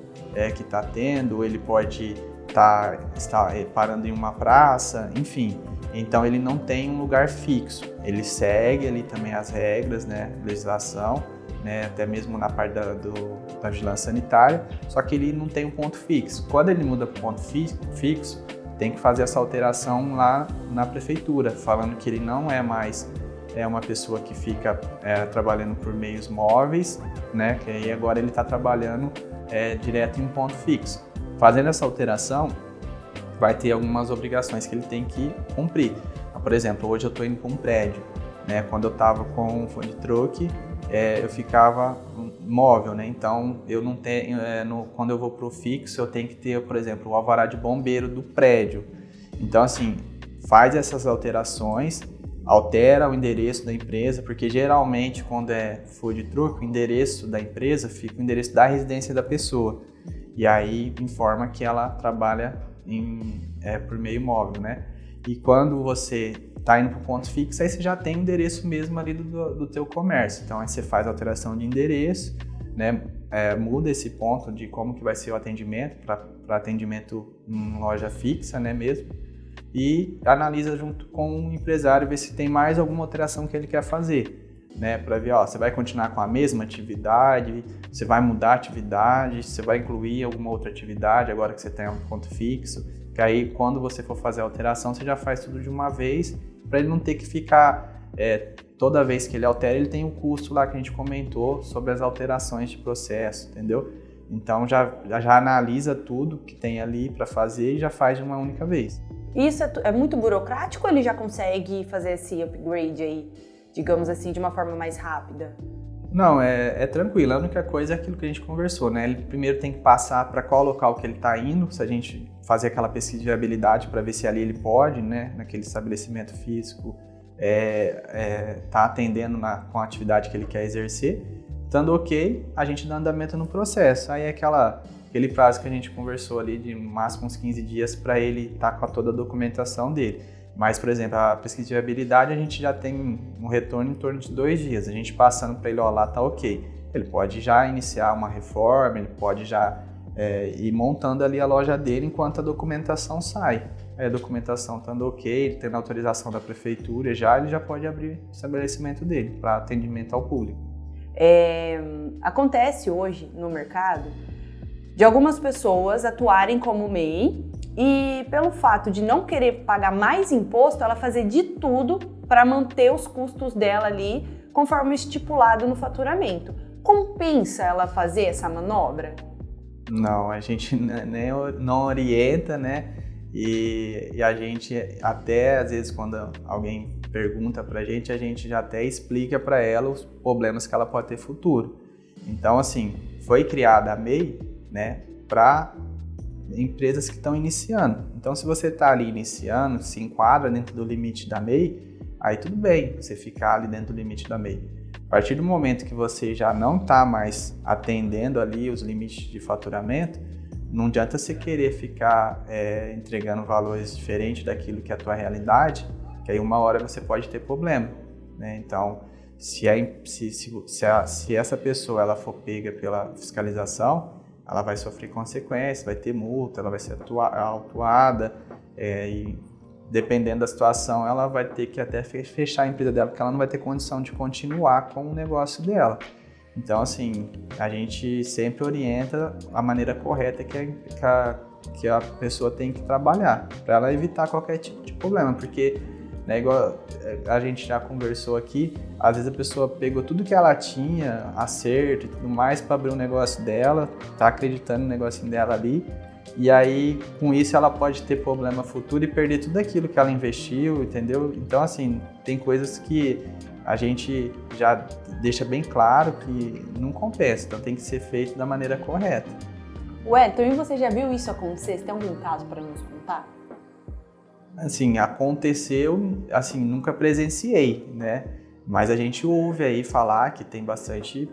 que está tendo, ele pode estar parando em uma praça, enfim. Então ele não tem um lugar fixo, ele segue ali também as regras, né, legislação, né, até mesmo na parte da vigilância sanitária, só que ele não tem um ponto fixo. Quando ele muda para ponto fixo, tem que fazer essa alteração lá na prefeitura, falando que ele não é mais uma pessoa que fica trabalhando por meios móveis, né, que aí agora ele está trabalhando direto em um ponto fixo. Fazendo essa alteração, vai ter algumas obrigações que ele tem que cumprir. Por exemplo, hoje eu estou indo para um prédio, né, quando eu estava com o food truck, eu ficava móvel, né? Então eu não tenho, quando eu vou para o fixo, eu tenho que ter, por exemplo, o alvará de bombeiro do prédio. Então, assim, faz essas alterações, altera o endereço da empresa, porque geralmente quando é food truck, o endereço da empresa fica o endereço da residência da pessoa. E aí informa que ela trabalha por meio móvel, né? E quando você está indo para o ponto fixo, aí você já tem o endereço mesmo ali do teu comércio. Então aí você faz a alteração de endereço, né? Muda esse ponto de como que vai ser o atendimento para atendimento em loja fixa, né, mesmo. E analisa junto com o empresário, ver se tem mais alguma alteração que ele quer fazer, né? Para ver, você vai continuar com a mesma atividade, você vai mudar a atividade, você vai incluir alguma outra atividade agora que você tem um ponto fixo. Que aí, quando você for fazer a alteração, você já faz tudo de uma vez, para ele não ter que ficar, toda vez que ele altera, ele tem o custo lá que a gente comentou sobre as alterações de processo, entendeu? Então, já analisa tudo que tem ali para fazer e já faz de uma única vez. Isso é muito burocrático ou ele já consegue fazer esse upgrade aí, digamos assim, de uma forma mais rápida? Não, é tranquilo. A única coisa é aquilo que a gente conversou, né? Ele primeiro tem que passar para qual local que ele está indo, se a gente fazer aquela pesquisa de viabilidade para ver se ali ele pode, né? Naquele estabelecimento físico, tá atendendo com a atividade que ele quer exercer. Estando ok, a gente dá andamento no processo. Aí é aquele prazo que a gente conversou ali de máximo uns 15 dias para ele estar com toda a documentação dele. Mas, por exemplo, a pesquisa de viabilidade a gente já tem um retorno em torno de 2 dias. A gente passando para ele, lá tá ok. Ele pode já iniciar uma reforma, ele pode já ir montando ali a loja dele enquanto a documentação sai. Aí a documentação estando ok, ele tendo autorização da prefeitura, ele já pode abrir o estabelecimento dele para atendimento ao público. Acontece hoje no mercado de algumas pessoas atuarem como MEI e pelo fato de não querer pagar mais imposto, ela fazer de tudo para manter os custos dela ali conforme estipulado no faturamento. Compensa ela fazer essa manobra? Não, a gente não orienta, né? E a gente até, às vezes, quando alguém pergunta pra gente, a gente já até explica para ela os problemas que ela pode ter futuro. Então, assim, foi criada a MEI, né, para empresas que estão iniciando. Então, se você está ali iniciando, se enquadra dentro do limite da MEI, aí tudo bem você ficar ali dentro do limite da MEI. A partir do momento que você já não está mais atendendo ali os limites de faturamento, não adianta você querer ficar entregando valores diferentes daquilo que é a tua realidade, que aí uma hora você pode ter problema, né? Então, se essa pessoa ela for pega pela fiscalização, ela vai sofrer consequências, vai ter multa, ela vai ser autuada, e dependendo da situação, ela vai ter que até fechar a empresa dela, porque ela não vai ter condição de continuar com o negócio dela. Então, assim, a gente sempre orienta a maneira correta que a pessoa tem que trabalhar, para ela evitar qualquer tipo de problema, porque, né, igual a gente já conversou aqui, às vezes a pessoa pegou tudo que ela tinha, acerto e tudo mais, para abrir um negócio dela, tá acreditando no negocinho dela ali, e aí com isso ela pode ter problema futuro e perder tudo aquilo que ela investiu, entendeu? Então, assim, tem coisas que a gente já deixa bem claro que não compensa, então tem que ser feito da maneira correta. Wellington, e você já viu isso acontecer? Você tem algum caso para nos contar? Assim, aconteceu, assim, nunca presenciei, né? Mas a gente ouve aí falar que tem bastante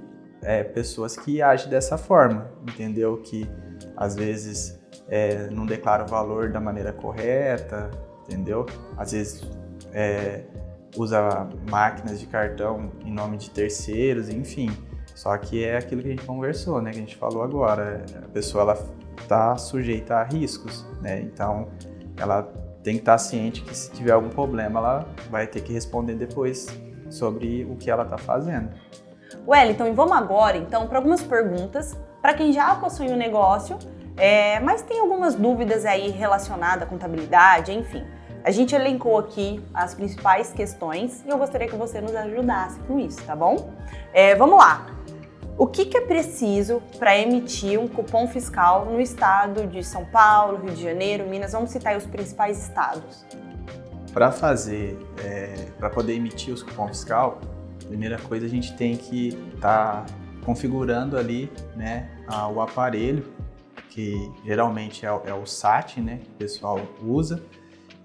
pessoas que agem dessa forma, entendeu? Que às vezes não declaram o valor da maneira correta, entendeu? Às vezes usa máquinas de cartão em nome de terceiros, enfim. Só que é aquilo que a gente conversou, né? Que a gente falou agora. A pessoa ela está sujeita a riscos, né? Então ela tem que estar ciente que se tiver algum problema, ela vai ter que responder depois sobre o que ela está fazendo. Wellington, e vamos agora então para algumas perguntas para quem já possui um negócio, mas tem algumas dúvidas aí relacionadas à contabilidade, enfim. A gente elencou aqui as principais questões e eu gostaria que você nos ajudasse com isso, tá bom? Vamos lá! O que é preciso para emitir um cupom fiscal no estado de São Paulo, Rio de Janeiro, Minas? Vamos citar aí os principais estados. Para poder emitir os cupom fiscal, a primeira coisa a gente tem que estar configurando ali, né, o aparelho, que geralmente é o SAT, né, que o pessoal usa,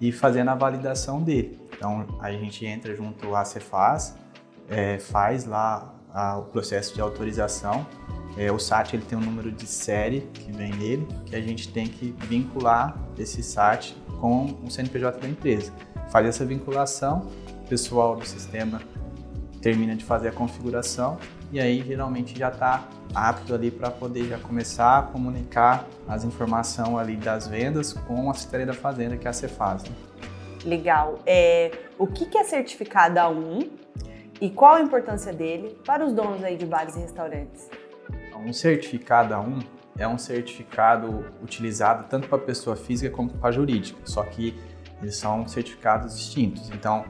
e fazendo a validação dele. Então a gente entra junto à Cefaz, faz lá o processo de autorização. O SAT ele tem um número de série que vem nele, que a gente tem que vincular esse SAT com o CNPJ da empresa. Faz essa vinculação, o pessoal do sistema termina de fazer a configuração e aí geralmente já está apto ali para poder já começar a comunicar as informações ali das vendas com a Secretaria da Fazenda, que é a Cefaz, né? Legal. O que é certificado A1 e qual a importância dele para os donos aí de bares e restaurantes? Um certificado A1 é um certificado utilizado tanto para pessoa física como para jurídica, só que eles são certificados distintos. Então,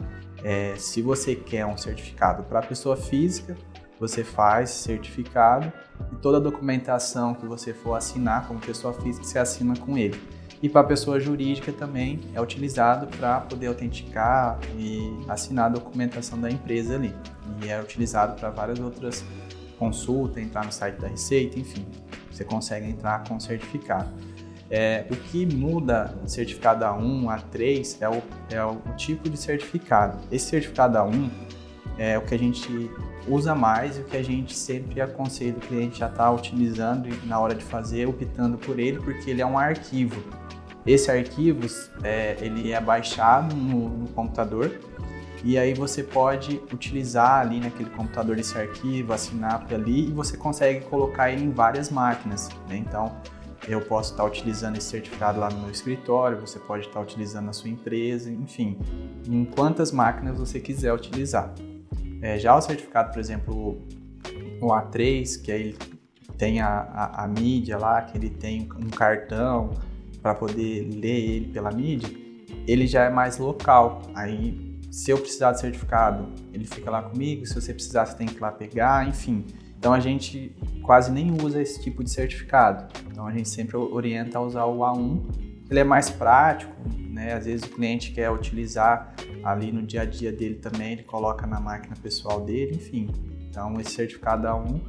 se você quer um certificado para pessoa física, você faz certificado e toda a documentação que você for assinar como pessoa física, você assina com ele. E para a pessoa jurídica também é utilizado para poder autenticar e assinar a documentação da empresa ali. E é utilizado para várias outras consultas, entrar no site da Receita, enfim, você consegue entrar com certificado. O que muda do certificado A1, A3 é o tipo de certificado. Esse certificado A1 é o que a gente usa mais e o que a gente sempre aconselha o cliente já estar utilizando e na hora de fazer, optando por ele, porque ele é um arquivo. Esse arquivo ele é baixado no computador e aí você pode utilizar ali naquele computador esse arquivo, assinar por ali e você consegue colocar ele em várias máquinas, né? Então, eu posso estar utilizando esse certificado lá no meu escritório, você pode estar utilizando na sua empresa, enfim, em quantas máquinas você quiser utilizar. Já o certificado, por exemplo, o A3, que aí tem a mídia lá, que ele tem um cartão para poder ler ele pela mídia, ele já é mais local. Aí, se eu precisar de certificado, ele fica lá comigo, se você precisar, você tem que ir lá pegar, enfim. Então, a gente quase nem usa esse tipo de certificado. Então, a gente sempre orienta a usar o A1. Ele é mais prático, né? Às vezes o cliente quer utilizar ali no dia a dia dele também, ele coloca na máquina pessoal dele, enfim. Então, esse certificado A1,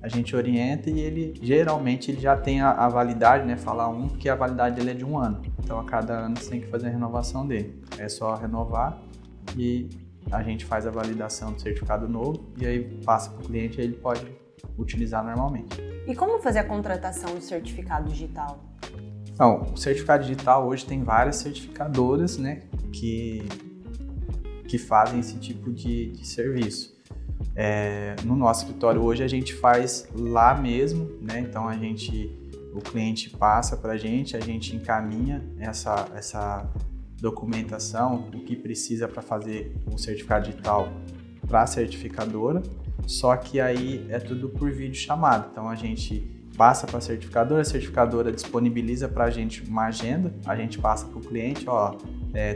a gente orienta e ele, geralmente, ele já tem a validade, né? Fala A1, porque a validade dele é de 1 ano. Então, a cada ano você tem que fazer a renovação dele. É só renovar e a gente faz a validação do certificado novo e aí passa para o cliente e ele pode utilizar normalmente. E como fazer a contratação do certificado digital? Então, o certificado digital hoje tem várias certificadoras, né, que fazem esse tipo de serviço. No nosso escritório hoje a gente faz lá mesmo, né, então o cliente passa para a gente encaminha essa documentação, o que precisa para fazer o certificado digital para a certificadora, só que aí é tudo por vídeo chamada. Então a gente passa para a certificadora disponibiliza para a gente uma agenda, a gente passa para o cliente,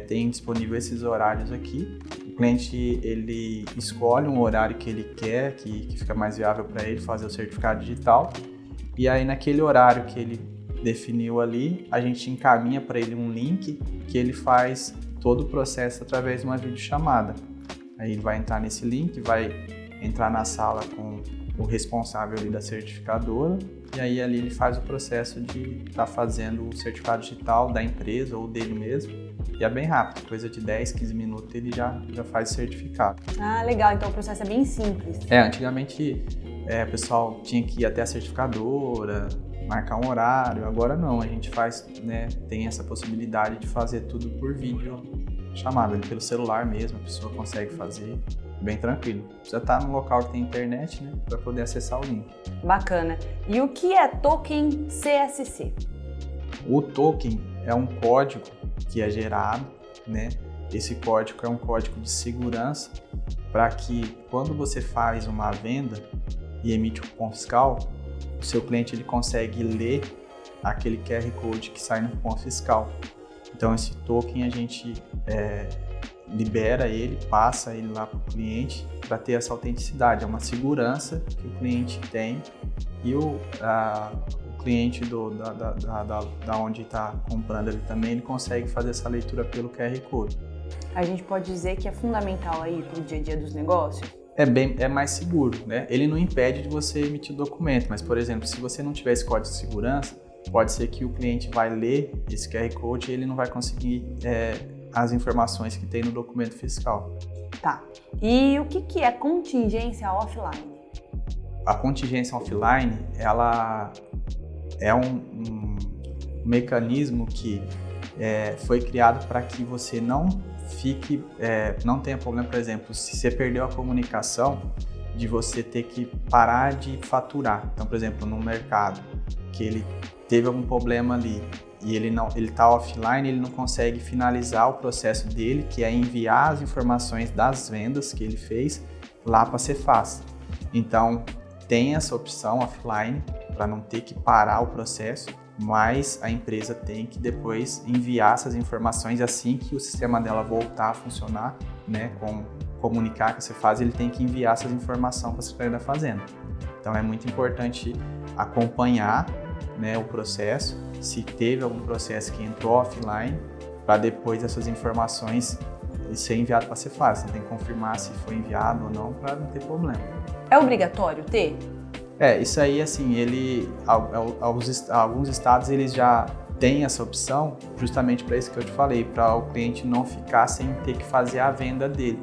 tem disponível esses horários aqui. O cliente ele escolhe um horário que ele quer, que fica mais viável para ele fazer o certificado digital. E aí naquele horário que ele definiu ali, a gente encaminha para ele um link que ele faz todo o processo através de uma videochamada. Aí ele vai entrar nesse link, vai entrar na sala com o responsável ali da certificadora e aí ali ele faz o processo de estar fazendo o certificado digital da empresa ou dele mesmo. E é bem rápido, coisa de 10, 15 minutos ele já faz certificado. Ah, legal, então o processo é bem simples. Antigamente o pessoal tinha que ir até a certificadora, marcar um horário. Agora não, a gente faz, né, tem essa possibilidade de fazer tudo por vídeo chamada, pelo celular mesmo, a pessoa consegue fazer bem tranquilo. Precisa estar num local que tem internet, né, para poder acessar o link. Bacana. E o que é token CSC? O token é um código que é gerado, né? Esse código é um código de segurança para que quando você faz uma venda e emite o cupom fiscal, o seu cliente ele consegue ler aquele QR Code que sai no cupom fiscal. Então esse token a gente libera ele, passa ele lá para o cliente para ter essa autenticidade. É uma segurança que o cliente tem e o cliente da onde está comprando ele também, ele consegue fazer essa leitura pelo QR Code. A gente pode dizer que é fundamental aí para o dia a dia dos negócios? É mais seguro, né? Ele não impede de você emitir o documento, mas, por exemplo, se você não tiver esse código de segurança, pode ser que o cliente vai ler esse QR Code e ele não vai conseguir as informações que tem no documento fiscal. Tá. E o que é contingência offline? A contingência offline, ela é um mecanismo que foi criado para que você não não tenha problema, por exemplo, se você perdeu a comunicação, de você ter que parar de faturar. Então, por exemplo, no mercado, que ele teve algum problema ali e ele está offline, ele não consegue finalizar o processo dele, que é enviar as informações das vendas que ele fez lá para a Cefaz. Então, tem essa opção offline para não ter que parar o processo, mas a empresa tem que depois enviar essas informações assim que o sistema dela voltar a funcionar, né, comunicar que você faz, ele tem que enviar essas informações para a Secretaria da Fazenda. Então é muito importante acompanhar, né, o processo, se teve algum processo que entrou offline, para depois essas informações ser enviado para a Cefaz. Você tem que confirmar se foi enviado ou não para não ter problema. É obrigatório ter? Isso aí, assim, alguns estados eles já têm essa opção justamente para isso que eu te falei, para o cliente não ficar sem ter que fazer a venda dele.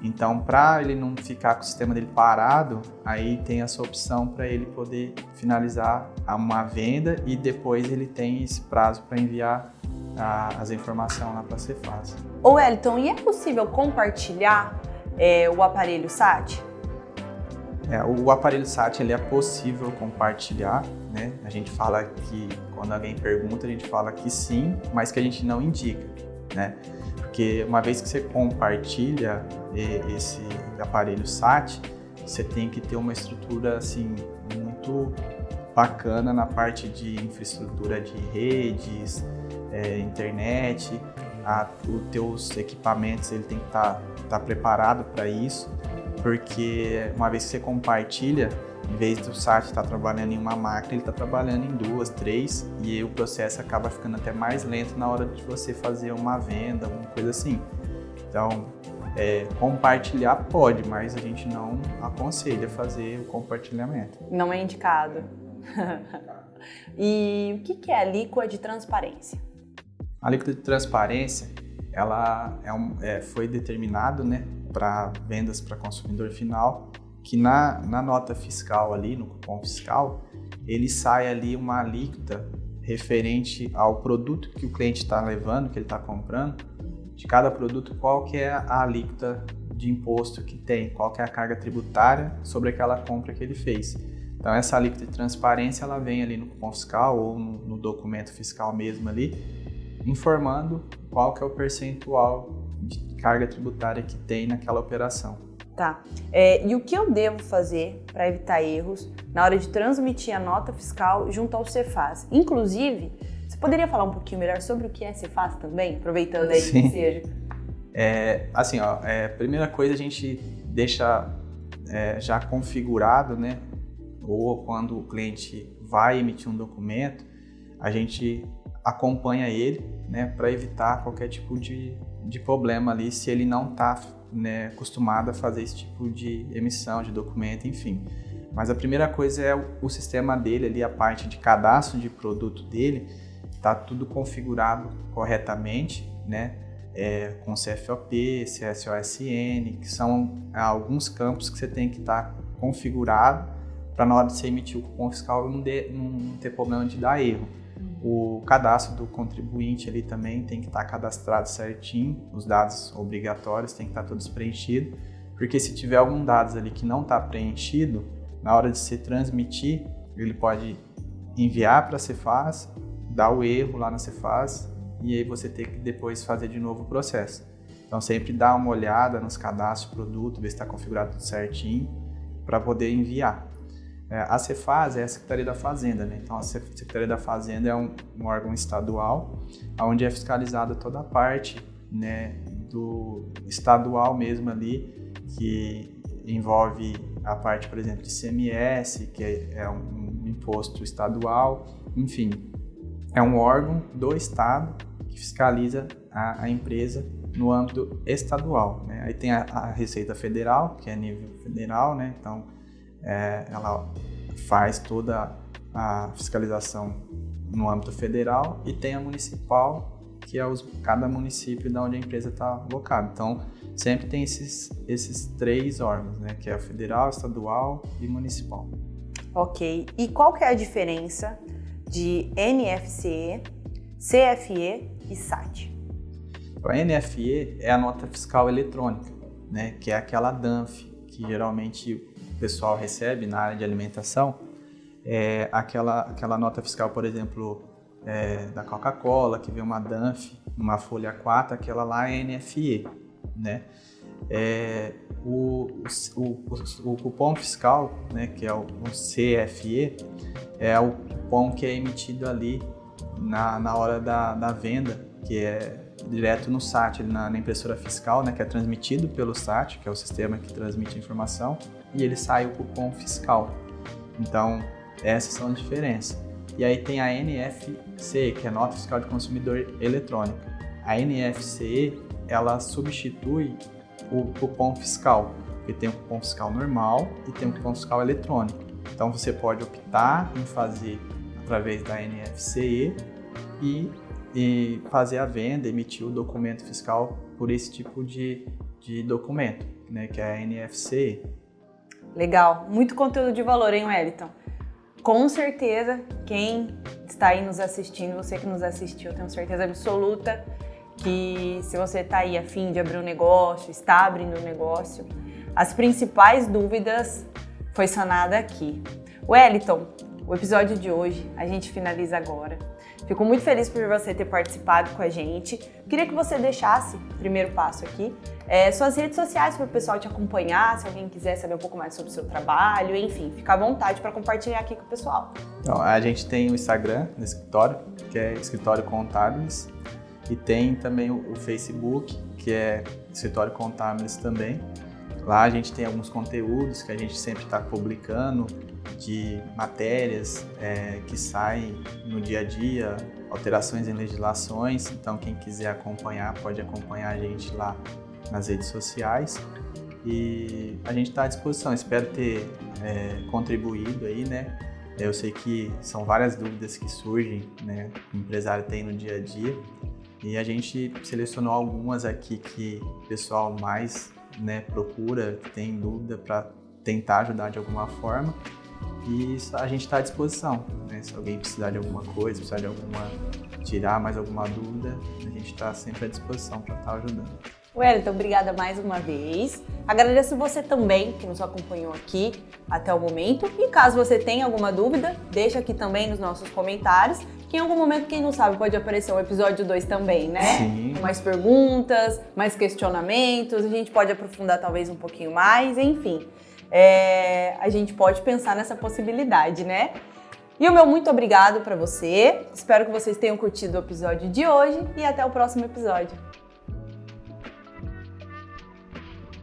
Então, para ele não ficar com o sistema dele parado, aí tem essa opção para ele poder finalizar uma venda e depois ele tem esse prazo para enviar as informações lá para a Cefaz. Ô Wellington, e é possível compartilhar o aparelho SAT? O aparelho SAT ele é possível compartilhar, né? A gente fala que, quando alguém pergunta, a gente fala que sim, mas que a gente não indica, né? Porque uma vez que você compartilha esse aparelho SAT, você tem que ter uma estrutura assim, muito bacana na parte de infraestrutura de redes, internet, os teus equipamentos ele tem que estar preparado para isso. Porque uma vez que você compartilha, em vez do SAT estar trabalhando em uma máquina, ele está trabalhando em 2, 3 e o processo acaba ficando até mais lento na hora de você fazer uma venda, alguma coisa assim. Então, compartilhar pode, mas a gente não aconselha fazer o compartilhamento. Não é indicado. E o que é a alíquota de transparência? A alíquota de transparência, ela foi determinado, né, para vendas para consumidor final, que na nota fiscal ali, no cupom fiscal, ele sai ali uma alíquota referente ao produto que o cliente está levando, que ele está comprando, de cada produto, qual que é a alíquota de imposto que tem, qual que é a carga tributária sobre aquela compra que ele fez. Então essa alíquota de transparência, ela vem ali no cupom fiscal ou no documento fiscal mesmo ali, informando qual que é o percentual de carga tributária que tem naquela operação. Tá. E o que eu devo fazer para evitar erros na hora de transmitir a nota fiscal junto ao Cefaz? Inclusive, você poderia falar um pouquinho melhor sobre o que é Cefaz também, aproveitando aí que seja? Primeira coisa, a gente deixa já configurado, né? Ou quando o cliente vai emitir um documento, a gente acompanha ele, né, para evitar qualquer tipo de problema ali, se ele não está, né, acostumado a fazer esse tipo de emissão de documento, enfim. Mas a primeira coisa é o sistema dele ali, a parte de cadastro de produto dele, está tudo configurado corretamente, né, com CFOP, CSOSN, que são alguns campos que você tem que estar configurado para na hora de você emitir o cupom fiscal não ter problema de dar erro. O cadastro do contribuinte ali também tem que estar cadastrado certinho, os dados obrigatórios tem que estar todos preenchidos, porque se tiver algum dados ali que não está preenchido, na hora de você transmitir, ele pode enviar para a Cefaz, dar o erro lá na Cefaz e aí você tem que depois fazer de novo o processo. Então sempre dá uma olhada nos cadastros do produto, ver se está configurado tudo certinho para poder enviar. A Cefaz é a Secretaria da Fazenda, né? Então a Secretaria da Fazenda é um órgão estadual, onde é fiscalizada toda a parte, né, do estadual mesmo ali, que envolve a parte, por exemplo, de ICMS, que é um imposto estadual, enfim, é um órgão do estado que fiscaliza a empresa no âmbito estadual, né? Aí tem a Receita Federal, que é nível federal, né? Então ela faz toda a fiscalização no âmbito federal, e tem a municipal, que é cada município de onde a empresa está alocada. Então, sempre tem esses 3 órgãos, né? Que é o federal, estadual e municipal. Ok. E qual que é a diferença de NFCE, CFE e SAT? A NFE é a nota fiscal eletrônica, né? Que é aquela DANF, que geralmente o pessoal recebe na área de alimentação. Aquela nota fiscal, por exemplo, da Coca-Cola, que vem uma DANF, uma folha 4, aquela lá é NFE, né? O cupom fiscal, né, que é o CFE, é o cupom que é emitido ali na hora da venda, que é direto no SAT, na impressora fiscal, né, que é transmitido pelo SAT, que é o sistema que transmite a informação, e ele sai o cupom fiscal. Então, essas são as diferenças. E aí tem a NFC, que é a Nota Fiscal de Consumidor Eletrônica. A NFCE, ela substitui o cupom fiscal, porque tem o cupom fiscal normal e tem o cupom fiscal eletrônico. Então, você pode optar em fazer através da NFCE e fazer a venda, emitir o documento fiscal por esse tipo de documento, né, que é a NFCE. Legal, muito conteúdo de valor, hein, Wellington? Com certeza, quem está aí nos assistindo, você que nos assistiu, tenho certeza absoluta que se você está aí a fim de abrir um negócio, está abrindo um negócio, as principais dúvidas foi sanada aqui. Wellington, o episódio de hoje a gente finaliza agora. Fico muito feliz por você ter participado com a gente. Queria que você deixasse, primeiro passo aqui, suas redes sociais para o pessoal te acompanhar, se alguém quiser saber um pouco mais sobre o seu trabalho, enfim, fica à vontade para compartilhar aqui com o pessoal. Então, a gente tem o Instagram no escritório, que é Escritório Contábeis, e tem também o Facebook, que é Escritório Contábeis também. Lá a gente tem alguns conteúdos que a gente sempre está publicando, de matérias que saem no dia a dia, alterações em legislações. Então, quem quiser acompanhar, pode acompanhar a gente lá nas redes sociais. E a gente está à disposição. Espero ter contribuído aí, né? Eu sei que são várias dúvidas que surgem, né? O empresário tem no dia a dia. E a gente selecionou algumas aqui que o pessoal mais, né, procura, que tem dúvida, para tentar ajudar de alguma forma. E a gente está à disposição, né? Se alguém precisar de alguma coisa, precisar de tirar mais alguma dúvida, a gente está sempre à disposição para estar ajudando. Wellington, obrigada mais uma vez. Agradeço você também que nos acompanhou aqui até o momento. E caso você tenha alguma dúvida, deixa aqui também nos nossos comentários, que em algum momento, quem não sabe, pode aparecer um episódio 2 também, né? Sim. Com mais perguntas, mais questionamentos, a gente pode aprofundar talvez um pouquinho mais, enfim. A gente pode pensar nessa possibilidade, né? E o meu muito obrigado para você. Espero que vocês tenham curtido o episódio de hoje e até o próximo episódio.